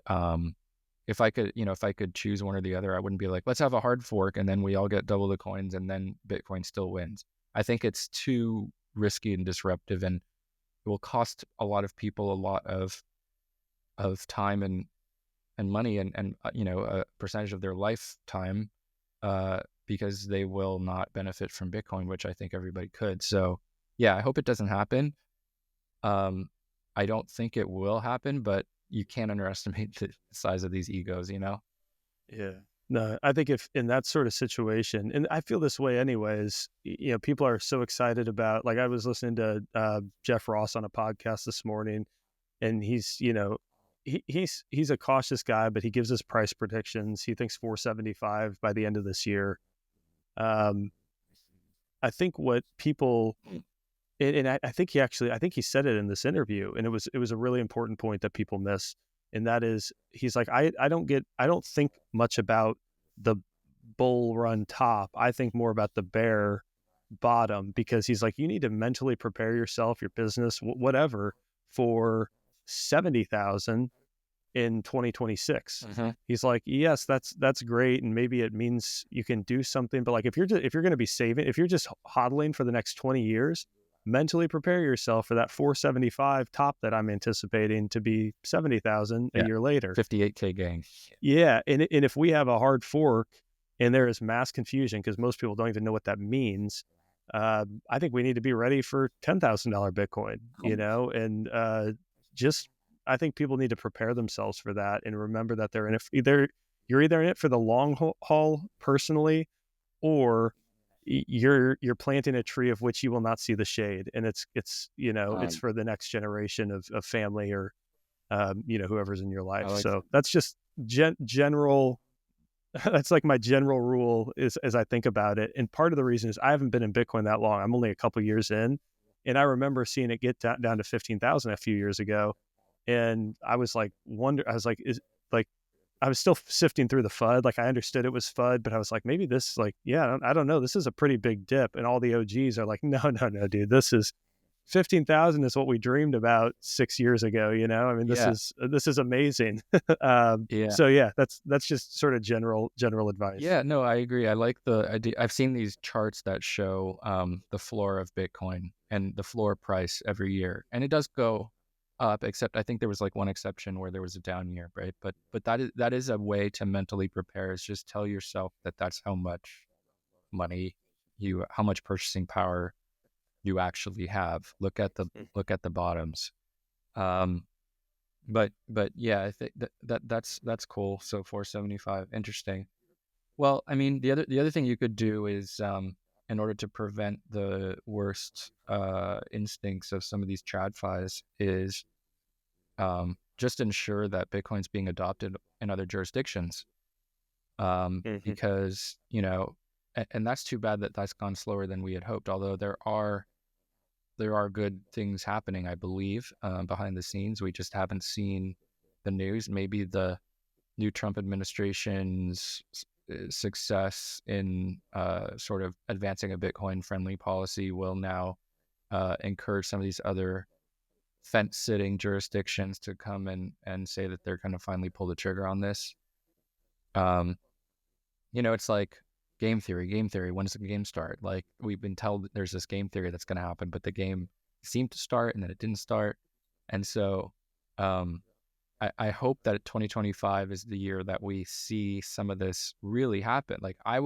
if I could choose one or the other, I wouldn't be like, let's have a hard fork and then we all get double the coins and then Bitcoin still wins. I think it's too risky and disruptive, and it will cost a lot of people a lot of time and money and a percentage of their lifetime, because they will not benefit from Bitcoin, which I think everybody could. So yeah, I hope it doesn't happen. I don't think it will happen, but you can't underestimate the size of these egos, Yeah. No, I think if in that sort of situation, and I feel this way anyways, people are so excited about, like, I was listening to Jeff Ross on a podcast this morning, and he's a cautious guy, but he gives us price predictions. He thinks 475 by the end of this year. I think what people, and I think he said it in this interview, and it was a really important point that people miss, and that is, he's like, I don't think much about the bull run top. I think more about the bear bottom, because he's like, you need to mentally prepare yourself, your business, whatever, for 70,000 in 2026. Mm-hmm. He's like, yes, that's great, and maybe it means you can do something, but like, if you're going to be saving, if you're just hodling for the next 20 years, mentally prepare yourself for that 475 top that I'm anticipating to be 70,000 a year later. 58K gain. Yeah, and if we have a hard fork and there is mass confusion because most people don't even know what that means, I think we need to be ready for $10,000 Bitcoin, and just, I think people need to prepare themselves for that and remember that they're in it. You're either in it for the long haul personally, or you're planting a tree of which you will not see the shade, and it's for the next generation of family, or whoever's in your life. So that's just general. That's like my general rule is, as I think about it. And part of the reason is I haven't been in Bitcoin that long. I'm only a couple years in, and I remember seeing it get down to 15,000 a few years ago, and I was like, I was still sifting through the FUD. Like, I understood it was FUD, but I was like, maybe this, like, I don't know. This is a pretty big dip. And all the OGs are like, no, dude, this is 15,000 is what we dreamed about 6 years ago. I mean, this is amazing. So yeah, that's just sort of general advice. Yeah, no, I agree. I like the idea. I've seen these charts that show the floor of Bitcoin and the floor price every year, and it does go up, except I think there was like one exception where there was a down year, right? But that is a way to mentally prepare, is just tell yourself that that's how much money how much purchasing power you actually have. Look at the bottoms. But yeah, I think that's cool. So 475, interesting. Well, I mean, the other thing you could do is, in order to prevent the worst instincts of some of these TradFis, is just ensure that Bitcoin's being adopted in other jurisdictions. Because, and that's too bad that that's gone slower than we had hoped, although there are good things happening, I believe, behind the scenes. We just haven't seen the news. Maybe the new Trump administration's success in sort of advancing a Bitcoin-friendly policy will now encourage some of these other fence-sitting jurisdictions to come and say that they're going to finally pull the trigger on this. It's like game theory. When does the game start? Like, we've been told there's this game theory that's going to happen, but the game seemed to start and then it didn't start. And so I hope that 2025 is the year that we see some of this really happen. Like, I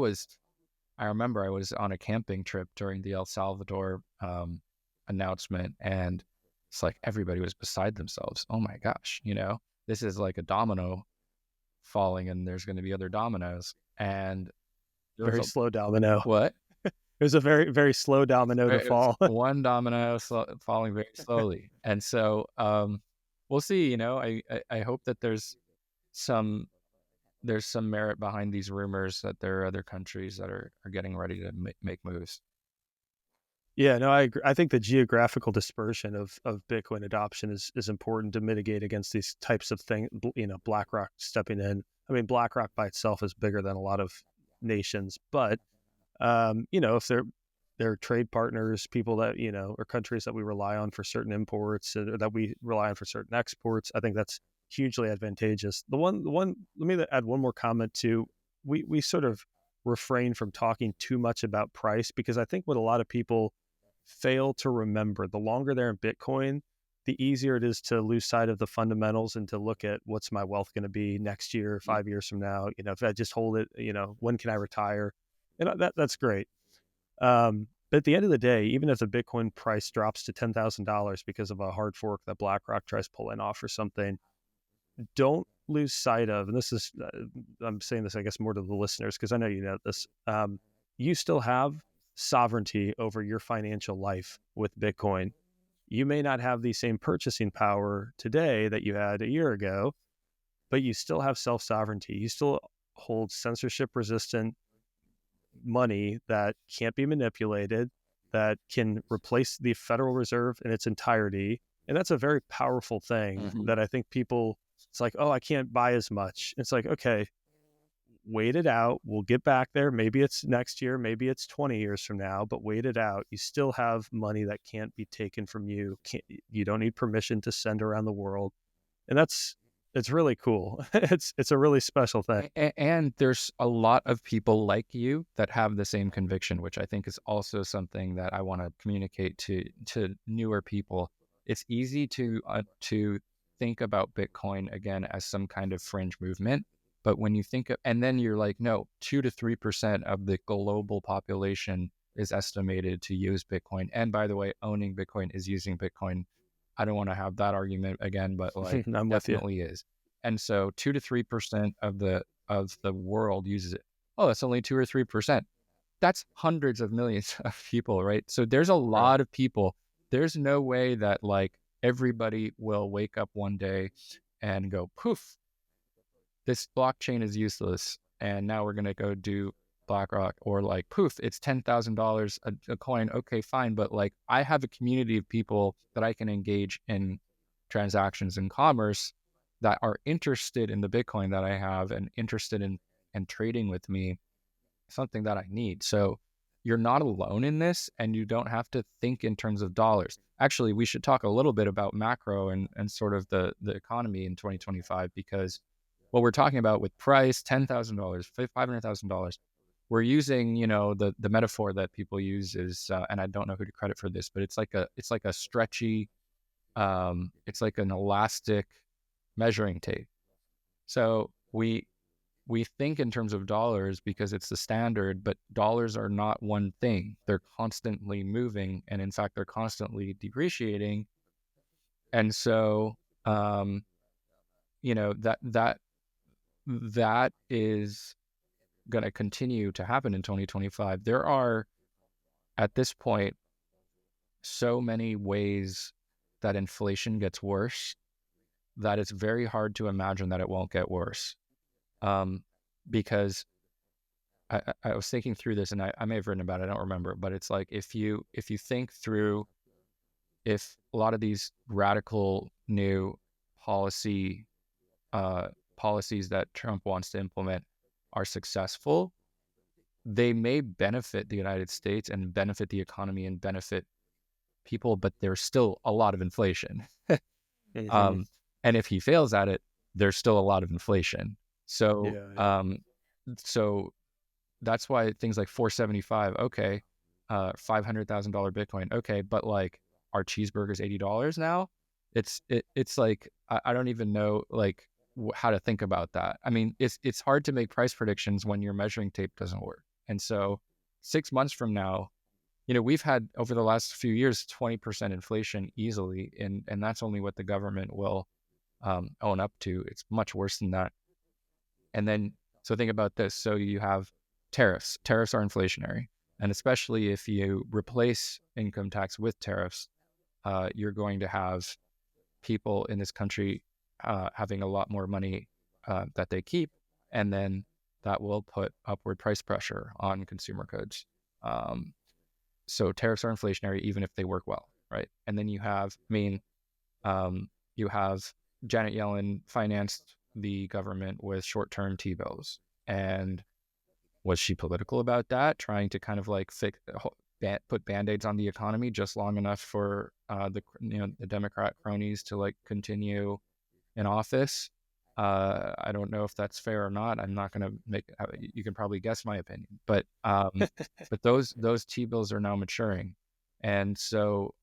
remember I was on a camping trip during the El Salvador announcement, and it's like everybody was beside themselves. Oh my gosh, this is like a domino falling, and there's going to be other dominoes. And there was Very slow domino. what? It was a very, very slow domino to It was fall. one domino falling very slowly. And so we'll see. I hope that some there's some merit behind these rumors that there are other countries that are getting ready to make moves. Yeah, no, I agree. I think the geographical dispersion of Bitcoin adoption is important to mitigate against these types of things. BlackRock stepping in. I mean, BlackRock by itself is bigger than a lot of nations, but if they're trade partners, people that or countries that we rely on for certain imports, or that we rely on for certain exports, I think that's hugely advantageous. Let me add one more comment too. We sort of refrain from talking too much about price, because I think what a lot of people fail to remember, the longer they're in Bitcoin, the easier it is to lose sight of the fundamentals and to look at what's my wealth going to be next year, 5 years from now. If I just hold it, when can I retire? And that's great. But at the end of the day, even if the Bitcoin price drops to $10,000 because of a hard fork that BlackRock tries pulling off or something, don't lose sight of, and this is, I'm saying this, I guess, more to the listeners, because I know you know this, you still have sovereignty over your financial life with Bitcoin. You may not have the same purchasing power today that you had a year ago, but you still have self-sovereignty. You still hold censorship-resistant money that can't be manipulated, that can replace the Federal Reserve in its entirety. And that's a very powerful thing that I think people, it's like, oh, I can't buy as much. It's like, okay, wait it out. We'll get back there. Maybe it's next year, maybe it's 20 years from now, but wait it out. You still have money that can't be taken from you. You don't need permission to send around the world. And it's really cool. It's a really special thing. And there's a lot of people like you that have the same conviction, which I think is also something that I want to communicate to newer people. It's easy to think about Bitcoin again as some kind of fringe movement, but when you think of, and then you're like, no, 2 to 3% of the global population is estimated to use Bitcoin. And by the way, owning Bitcoin is using Bitcoin. I don't want to have that argument again, but like I'm with you. definitely is. And so 2 to 3% of the world uses it. Oh, that's only 2 or 3%. That's hundreds of millions of people, right? So there's a lot of people. There's no way that like everybody will wake up one day and go, poof, this blockchain is useless, and now we're going to go do BlackRock, or like, poof, it's $10,000 a coin. Okay, fine. But like, I have a community of people that I can engage in transactions and commerce that are interested in the Bitcoin that I have and interested in trading with me, something that I need. So you're not alone in this, and you don't have to think in terms of dollars. Actually, we should talk a little bit about macro and sort of the economy in 2025, because what we're talking about with price, $10,000, $500,000, we're using, the metaphor that people use is, and I don't know who to credit for this, but it's like a stretchy, it's like an elastic measuring tape. So we think in terms of dollars because it's the standard, but dollars are not one thing. They're constantly moving, and in fact, they're constantly depreciating. And so, that is going to continue to happen in 2025. There are, at this point, so many ways that inflation gets worse that it's very hard to imagine that it won't get worse. Because I was thinking through this, and I may have written about it, I don't remember, but it's like, if you think through, if a lot of these radical new policies that Trump wants to implement are successful, they may benefit the United States and benefit the economy and benefit people, but there's still a lot of inflation. And if he fails at it, there's still a lot of inflation. So, so that's why things like 475, okay, $500,000 Bitcoin, okay, but like, our cheeseburgers $80 now? It's like, I don't even know like how to think about that. I mean, it's hard to make price predictions when your measuring tape doesn't work. And so 6 months from now, we've had over the last few years 20% inflation easily, and that's only what the government will own up to. It's much worse than that. And then, so think about this. So you have tariffs. Tariffs are inflationary. And especially if you replace income tax with tariffs, you're going to have people in this country having a lot more money that they keep. And then that will put upward price pressure on consumer goods. So tariffs are inflationary, even if they work well, right? And then you have, you have Janet Yellen financed the government with short-term T-bills. And was she political about that, trying to kind of like put band-aids on the economy just long enough for the Democrat cronies to like continue in office? I don't know if that's fair or not. I'm not going to make. You can probably guess my opinion, but those T-bills are now maturing, and so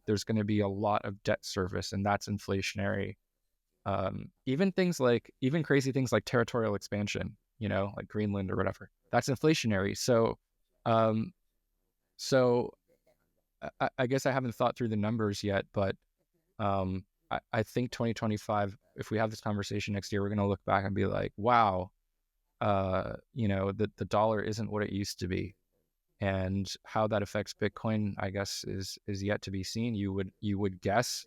there's going to be a lot of debt service, and that's inflationary. Even crazy things like territorial expansion, like Greenland or whatever, that's inflationary. Um, so I guess I haven't thought through the numbers yet, but I think 2025, if we have this conversation next year, we're going to look back and be like, wow, the dollar isn't what it used to be. And how that affects Bitcoin, I guess, is yet to be seen. You would guess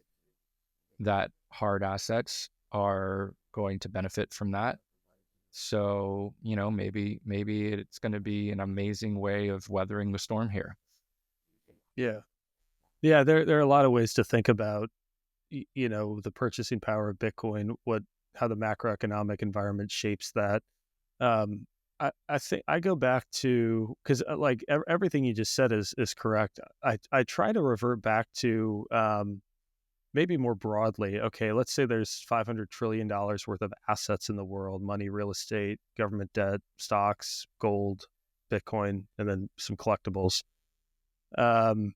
that hard assets are going to benefit from that. So, maybe it's going to be an amazing way of weathering the storm here. Yeah. Yeah, there are a lot of ways to think about, the purchasing power of Bitcoin, how the macroeconomic environment shapes that. I think I go back to, because like everything you just said is correct. I try to revert back to maybe more broadly. Okay, let's say there's $500 trillion worth of assets in the world: money, real estate, government debt, stocks, gold, Bitcoin, and then some collectibles. Um,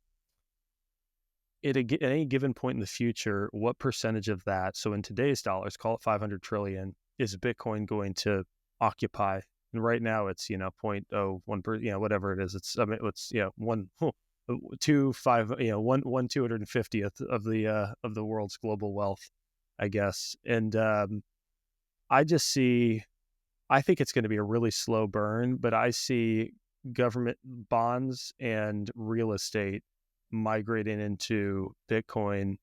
at any given point in the future, what percentage of that, so in today's dollars, call it 500 trillion, is Bitcoin going to occupy? And right now it's, 0.01%, whatever it is. It's 250th of the world's global wealth, I guess. And I think it's going to be a really slow burn, but I see government bonds and real estate migrating into Bitcoin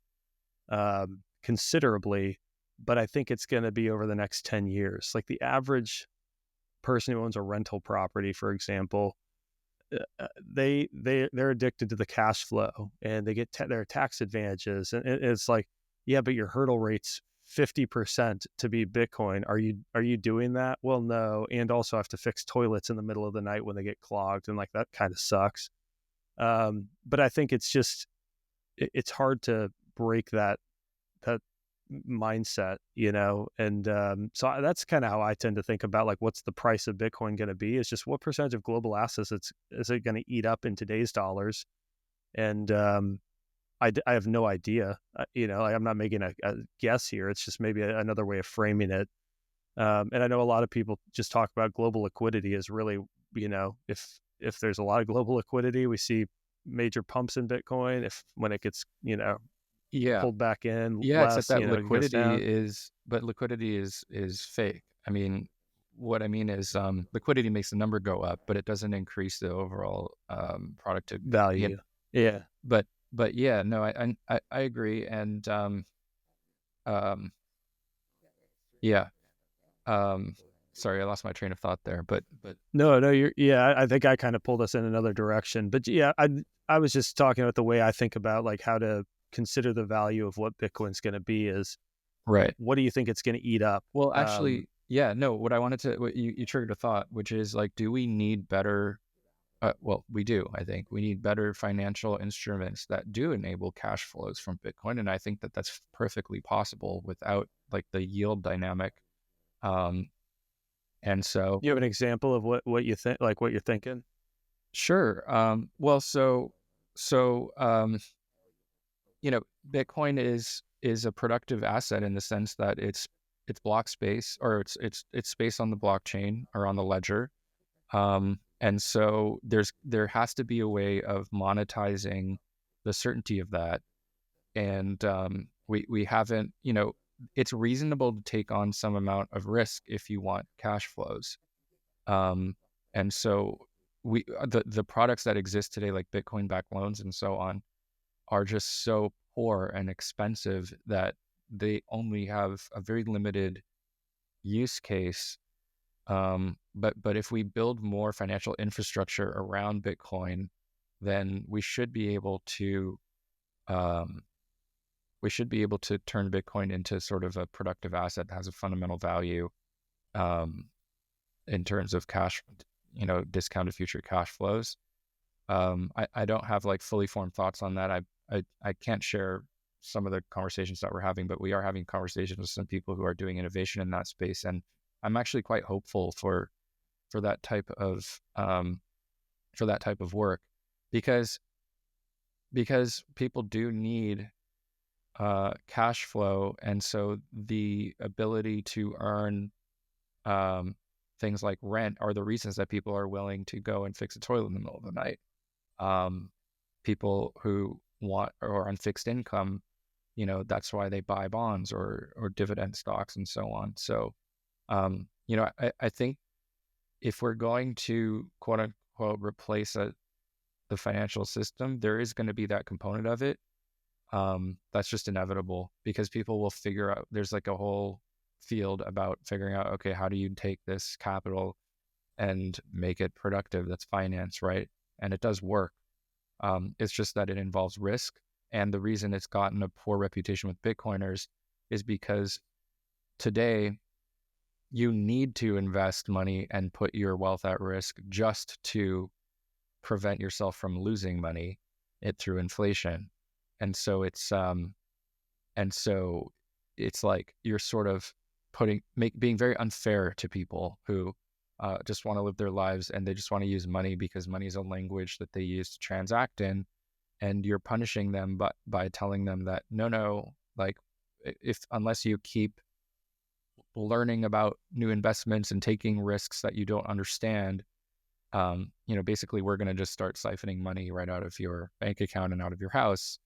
considerably, but I think it's going to be over the next 10 years. Like the average person who owns a rental property, for example, they're addicted to the cash flow, and they get their tax advantages. And it's like, yeah, but your hurdle rate's 50% to be Bitcoin. Are you doing that? Well, no. And also I have to fix toilets in the middle of the night when they get clogged, and like that kind of sucks. But I think it's hard to break that mindset, and so that's kind of how I tend to think about, like, what's the price of Bitcoin going to be? It's just what percentage of global assets is it going to eat up in today's dollars? And I have no idea. Like, I'm not making a guess here. It's just maybe another way of framing it. And I know a lot of people just talk about global liquidity as really, if there's a lot of global liquidity, we see major pumps in Bitcoin. When it gets, Yeah. pulled back in Yeah, except less, that it goes down. liquidity is fake. I mean, what I mean is liquidity makes the number go up, but it doesn't increase the overall productivity. Value. Yeah. But yeah, no, I agree. And um yeah. Sorry, I lost my train of thought there, but No, I think I kind of pulled us in another direction. But yeah, I was just talking about the way I think about, like, how to consider the value of what Bitcoin's going to be is, right. what do you think it's going to eat up? Well, actually, yeah, no, what you triggered a thought, which is like, do we need better well, we do. I think we need better financial instruments that do enable cash flows from Bitcoin, and I think that that's perfectly possible without like the yield dynamic. And so, You have an example of what you think, like what you're thinking? sure. Well, so Bitcoin is a productive asset in the sense that it's block space, or it's space on the blockchain or on the ledger. And so there has to be a way of monetizing the certainty of that. And we haven't, it's reasonable to take on some amount of risk if you want cash flows. And so the products that exist today, like Bitcoin backed loans and so on, are just so poor and expensive that they only have a very limited use case. But if we build more financial infrastructure around Bitcoin, then um, we should be able to turn Bitcoin into sort of a productive asset that has a fundamental value, um, in terms of cash, discounted future cash flows. I don't have like fully formed thoughts on that. I can't share some of the conversations that we're having, but we are having conversations with some people who are doing innovation in that space, and I'm actually quite hopeful for that type of work, because people do need cash flow, and so the ability to earn things like rent are the reasons that people are willing to go and fix a toilet in the middle of the night. People who want or on fixed income, that's why they buy bonds or dividend stocks and so on. So, I think if we're going to quote unquote replace the financial system, there is going to be that component of it. That's just inevitable, because people will figure out, there's like a whole field about figuring out, okay, how do you take this capital and make it productive? That's finance, right? And it does work. It's just that it involves risk. And the reason it's gotten a poor reputation with Bitcoiners is because today you need to invest money and put your wealth at risk just to prevent yourself from losing money through inflation. And so it's like you're sort of being very unfair to people who just want to live their lives, and they just want to use money because money is a language that they use to transact in. And you're punishing them by telling them that no, like unless you keep learning about new investments and taking risks that you don't understand, basically we're going to just start siphoning money right out of your bank account and out of your house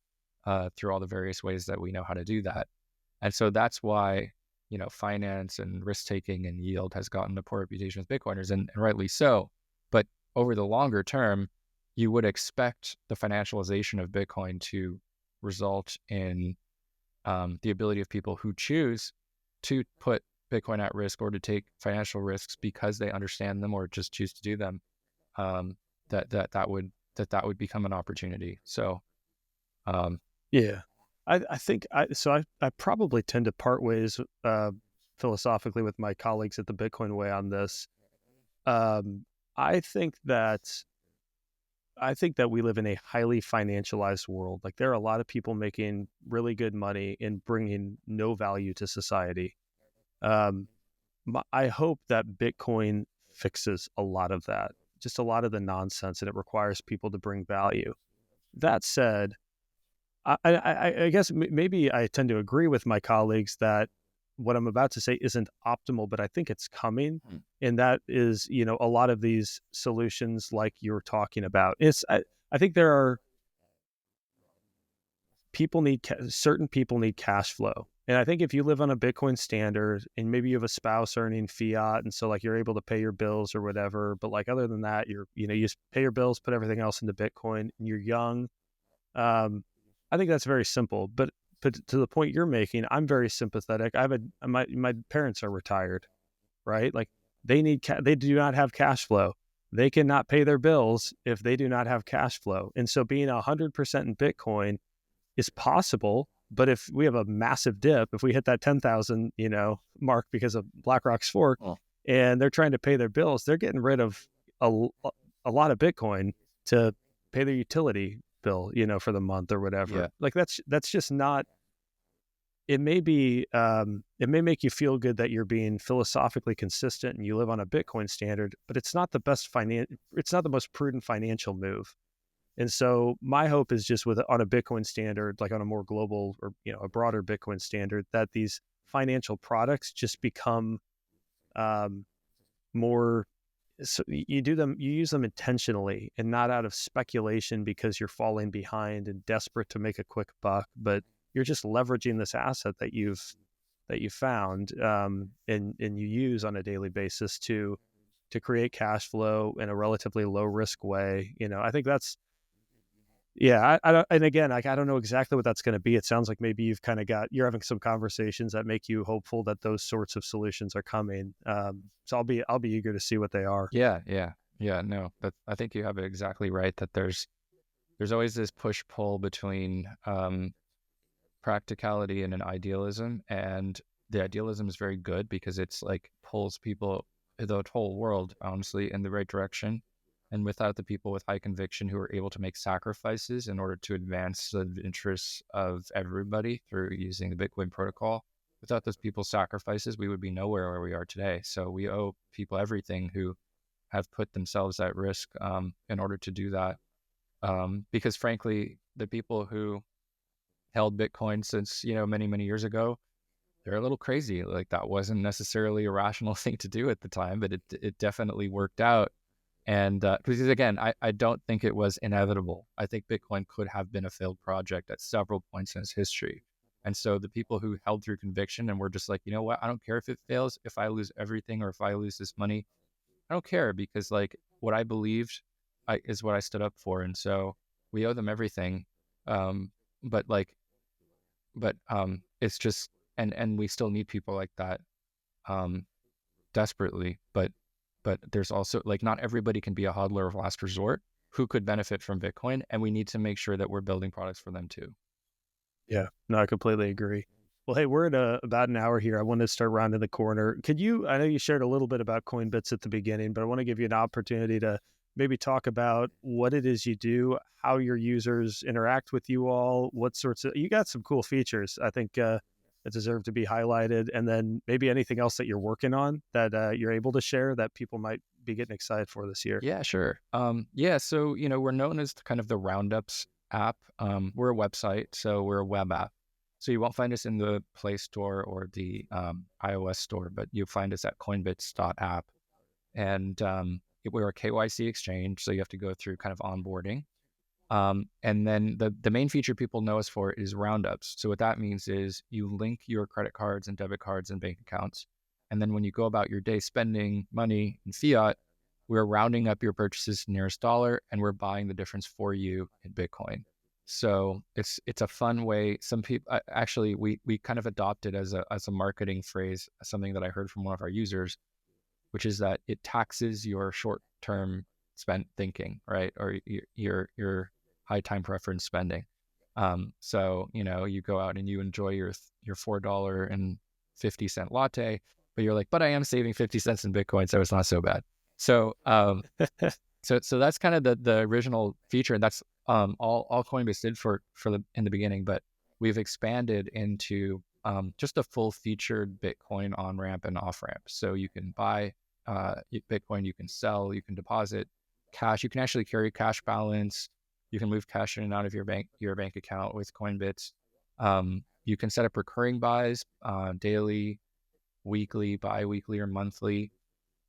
through all the various ways that we know how to do that. And so that's why, finance and risk taking and yield has gotten a poor reputation with Bitcoiners, and rightly so. But over the longer term, you would expect the financialization of Bitcoin to result in the ability of people who choose to put Bitcoin at risk or to take financial risks because they understand them or just choose to do them, that would become an opportunity. So, Yeah. I think I probably tend to part ways philosophically with my colleagues at the Bitcoin Way on this. Um, I think that we live in a highly financialized world. Like, there are a lot of people making really good money and bringing no value to society. Um, I hope that Bitcoin fixes a lot of that, just a lot of the nonsense, and it requires people to bring value. That said, I guess maybe I tend to agree with my colleagues that what I'm about to say isn't optimal, but I think it's coming. And that is, a lot of these solutions like you're talking about. I think there are certain people need cash flow. And I think if you live on a Bitcoin standard and maybe you have a spouse earning fiat, and so like you're able to pay your bills or whatever, but like other than that, you just pay your bills, put everything else into Bitcoin, and you're young. I think that's very simple, but to the point you're making, I'm very sympathetic. My parents are retired, right? Like, they do not have cash flow. They cannot pay their bills if they do not have cash flow. And so being 100% in Bitcoin is possible, but if we have a massive dip, if we hit that 10,000, mark because of BlackRock's fork, and they're trying to pay their bills, they're getting rid of a lot of Bitcoin to pay their utility bill, for the month or whatever. yeah. Like, that's just not. It may make you feel good that you're being philosophically consistent and you live on a Bitcoin standard, but it's not it's not the most prudent financial move. And so my hope is just on a Bitcoin standard, like on a more global or, a broader Bitcoin standard, that these financial products just become more so you use them intentionally and not out of speculation because you're falling behind and desperate to make a quick buck, but you're just leveraging this asset that you found, and you use on a daily basis to create cash flow in a relatively low risk way. I think that's, yeah, I don't, and again, like, I don't know exactly what that's going to be. It sounds like maybe you're having some conversations that make you hopeful that those sorts of solutions are coming. So I'll be eager to see what they are. Yeah. No, but I think you have it exactly right that there's always this push pull between practicality and an idealism, and the idealism is very good because it's like pulls people, the whole world, honestly, in the right direction. And without the people with high conviction who are able to make sacrifices in order to advance the interests of everybody through using the Bitcoin protocol, without those people's sacrifices, we would be nowhere where we are today. So we owe people everything who have put themselves at risk in order to do that. Because frankly, the people who held Bitcoin since, many, many years ago, they're a little crazy. Like, that wasn't necessarily a rational thing to do at the time, but it definitely worked out. And because again, I don't think it was inevitable. I think Bitcoin could have been a failed project at several points in its history. And so the people who held through conviction and were just like, you know what, I don't care if it fails, if I lose everything or if I lose this money, I don't care, because like what I believed is what I stood up for. And so we owe them everything. Um, but like, it's just, and we still need people like that, um, desperately. But there's also like, not everybody can be a hodler of last resort who could benefit from Bitcoin, and we need to make sure that we're building products for them too. Yeah, no, I completely agree. Well, hey, we're at about an hour here. I want to start rounding the corner. I know you shared a little bit about Coinbits at the beginning, but I want to give you an opportunity to maybe talk about what it is you do, how your users interact with you all, you got some cool features, I think, that deserve to be highlighted. And then maybe anything else that you're working on that you're able to share that people might be getting excited for this year. Yeah, sure. Yeah, so we're known as kind of the Roundups app. We're a website, so we're a web app. So you won't find us in the Play Store or the iOS store, but you'll find us at coinbits.app. And we're a KYC exchange, so you have to go through kind of onboarding. And then the main feature people know us for is roundups. So what that means is you link your credit cards and debit cards and bank accounts. And then when you go about your day spending money in fiat, we're rounding up your purchases to the nearest dollar, and we're buying the difference for you in Bitcoin. So it's a fun way. Some people actually, we kind of adopted as a marketing phrase, something that I heard from one of our users, which is that it taxes your short-term spent thinking, right? Or your high time preference spending. So, you go out and you enjoy your $4.50 latte, but you're like, but I am saving 50 cents in Bitcoin, so it's not so bad. So, so that's kind of the original feature, and that's all Coinbase did in the beginning. But we've expanded into just a full featured Bitcoin on ramp and off ramp. So you can buy Bitcoin, you can sell, you can deposit cash, you can actually carry cash balance, you can move cash in and out of your bank account with Coinbits. You can set up recurring buys, daily, weekly, bi-weekly, or monthly.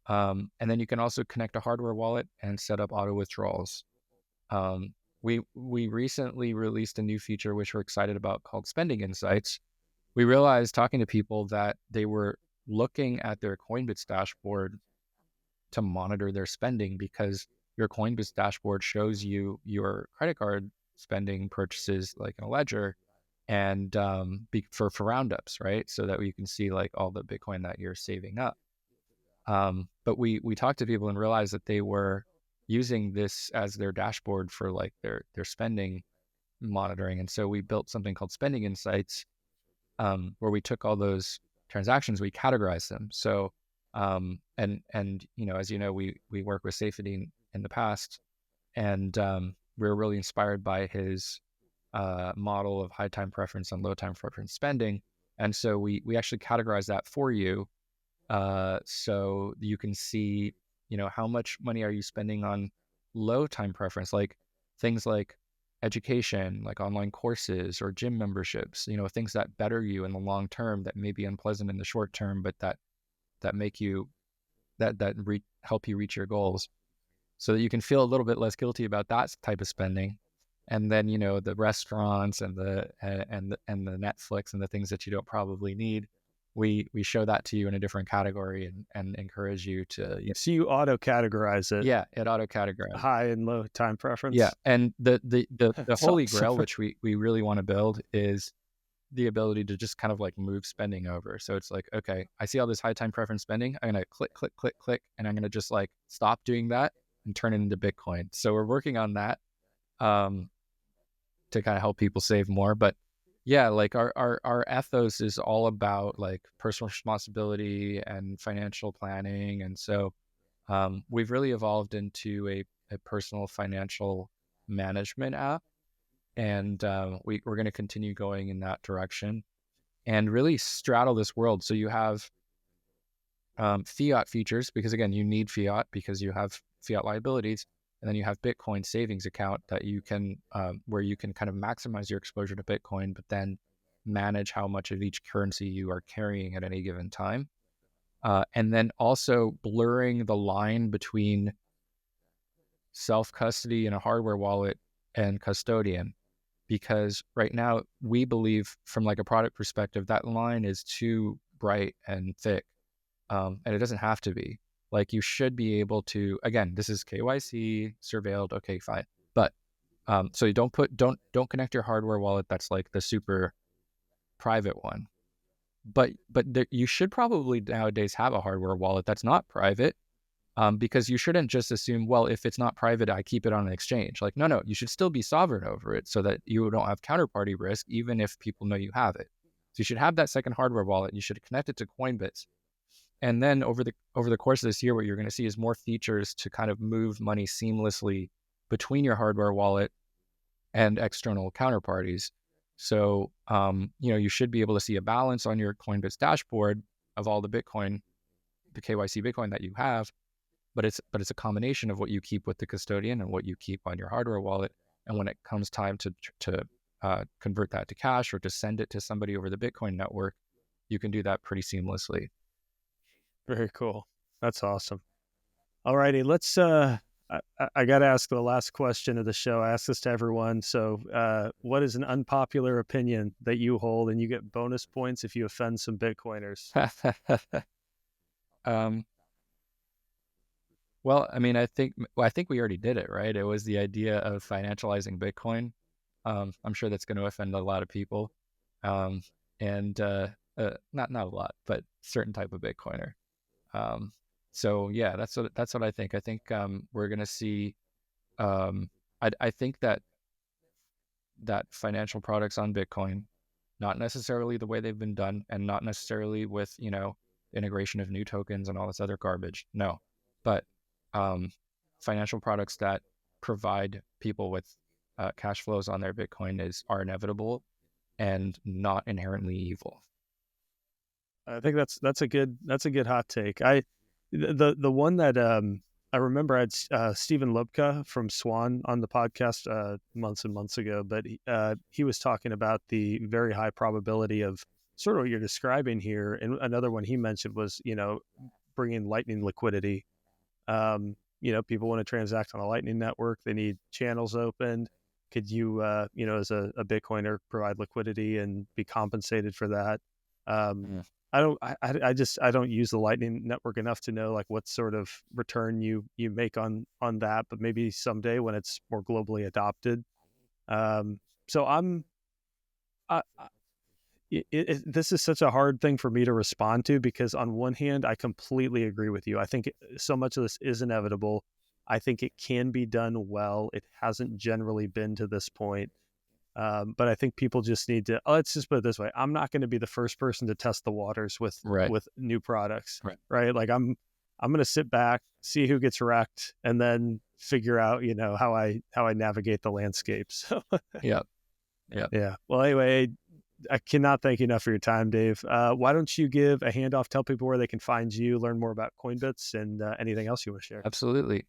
And then you can also connect a hardware wallet and set up auto withdrawals. We recently released a new feature which we're excited about called Spending Insights. We realized, talking to people, that they were looking at their Coinbits dashboard to monitor their spending, because your Coinbase dashboard shows you your credit card spending purchases like in a ledger, and for roundups, right? So that you can see like all the Bitcoin that you're saving up. But we talked to people and realized that they were using this as their dashboard for like their spending monitoring. And so we built something called Spending Insights, where we took all those transactions, we categorized them. So, and as you know, we work with Safety in the past, and we were really inspired by his model of high time preference and low time preference spending. And so we actually categorize that for you, so you can see, how much money are you spending on low time preference, like things like education, like online courses or gym memberships, things that better you in the long term, that may be unpleasant in the short term, but that help you reach your goals, so that you can feel a little bit less guilty about that type of spending. And then, the restaurants and the Netflix and the things that you don't probably need, we show that to you in a different category and encourage you to. So you auto categorize it. Yeah, it auto categorizes high and low time preference. Yeah, and the holy awesome. grail, which we really want to build, is the ability to just kind of like move spending over. So it's like, okay, I see all this high time preference spending. I'm gonna click, and I'm gonna just like stop doing that and turn it into Bitcoin. So we're working on that to kind of help people save more. But yeah, like our ethos is all about like personal responsibility and financial planning. And so we've really evolved into a personal financial management app. And we're going to continue going in that direction and really straddle this world. So you have fiat features, because again, you need fiat because you have fiat liabilities. And then you have Bitcoin savings account that you can, where you can kind of maximize your exposure to Bitcoin, but then manage how much of each currency you are carrying at any given time. And then also blurring the line between self-custody in a hardware wallet and custodian. Because right now we believe from like a product perspective, that line is too bright and thick. And it doesn't have to be. Like you should be able to, again, this is KYC surveilled. Okay, fine. But so you don't connect your hardware wallet. That's like the super private one. But you should probably nowadays have a hardware wallet that's not private, because you shouldn't just assume, well, if it's not private, I keep it on an exchange. Like, no, you should still be sovereign over it so that you don't have counterparty risk, even if people know you have it. So you should have that second hardware wallet. You should connect it to Coinbits. And then over the course of this year, what you're going to see is more features to kind of move money seamlessly between your hardware wallet and external counterparties. So, you should be able to see a balance on your Coinbits dashboard of all the Bitcoin, the KYC Bitcoin that you have, but it's a combination of what you keep with the custodian and what you keep on your hardware wallet. And when it comes time to convert that to cash or to send it to somebody over the Bitcoin network, you can do that pretty seamlessly. Very cool. That's awesome. All righty, let's I got to ask the last question of the show. I ask this to everyone. So what is an unpopular opinion that you hold, and you get bonus points if you offend some Bitcoiners? Well, I mean, I think we already did it, right? It was the idea of financializing Bitcoin. I'm sure that's going to offend a lot of people, and not a lot, but certain type of Bitcoiner. So yeah, that's what I think. I think we're going to see. I think that financial products on Bitcoin, not necessarily the way they've been done, and not necessarily with integration of new tokens and all this other garbage. No, but financial products that provide people with cash flows on their Bitcoin are inevitable and not inherently evil. I think that's a good hot take. The one that I remember, I had Stephen Lubka from Swan on the podcast months and months ago, but he was talking about the very high probability of sort of what you're describing here. And another one he mentioned was, bringing Lightning liquidity. People want to transact on a Lightning network. They need channels opened. Could you, as a Bitcoiner, provide liquidity and be compensated for that? I don't use the Lightning network enough to know like what sort of return you make on that, but maybe someday when it's more globally adopted. So this is such a hard thing for me to respond to, because on one hand, I completely agree with you. I think so much of this is inevitable. I think it can be done well. It hasn't generally been to this point. But I think people just need to, let's just put it this way. I'm not going to be the first person to test the waters with new products, right? Like I'm going to sit back, see who gets wrecked, and then figure out, how I navigate the landscape. So yeah. Well, anyway, I cannot thank you enough for your time, Dave. Why don't you give a handoff, tell people where they can find you, learn more about Coinbits, and anything else you want to share? Absolutely.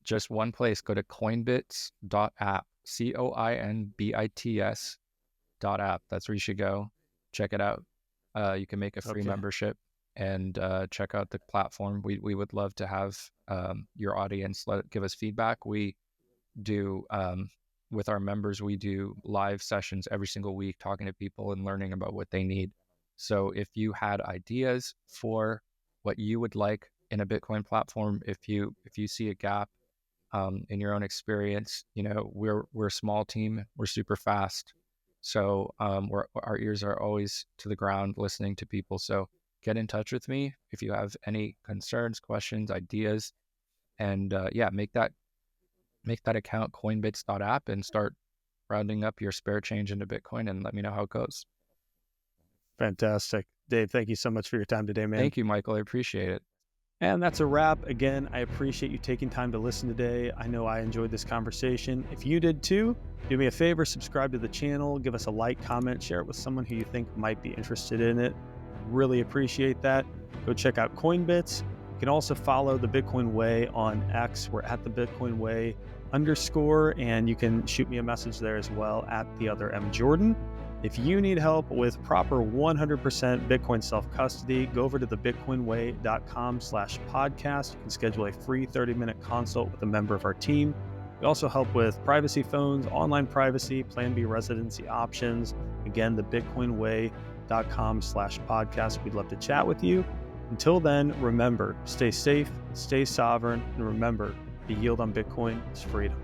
Just one place, go to coinbits.app, Coinbits.app. That's where you should go. Check it out. You can make a free membership, and check out the platform. We would love to have your audience give us feedback. We do with our members, we do live sessions every single week, talking to people and learning about what they need. So if you had ideas for what you would like in a Bitcoin platform, if you see a gap in your own experience, we're a small team, we're super fast, so our ears are always to the ground, listening to people. So get in touch with me if you have any concerns, questions, ideas, and make that account coinbits.app and start rounding up your spare change into Bitcoin, and let me know how it goes. Fantastic. Dave, thank you so much for your time today, man. Thank you, Michael. I appreciate it. And that's a wrap. Again, I appreciate you taking time to listen today. I know I enjoyed this conversation. If you did too, do me a favor, subscribe to the channel, give us a like, comment, share it with someone who you think might be interested in it. Really appreciate that. Go check out Coinbits. You can also follow the Bitcoin Way on X. We're at the Bitcoin Way _, and you can shoot me a message there as well at the other M Jordan. If you need help with proper 100% Bitcoin self-custody, go over to thebitcoinway.com/podcast. You can schedule a free 30-minute consult with a member of our team. We also help with privacy phones, online privacy, Plan B residency options. Again, thebitcoinway.com/podcast. We'd love to chat with you. Until then, remember, stay safe, stay sovereign, and remember, the yield on Bitcoin is freedom.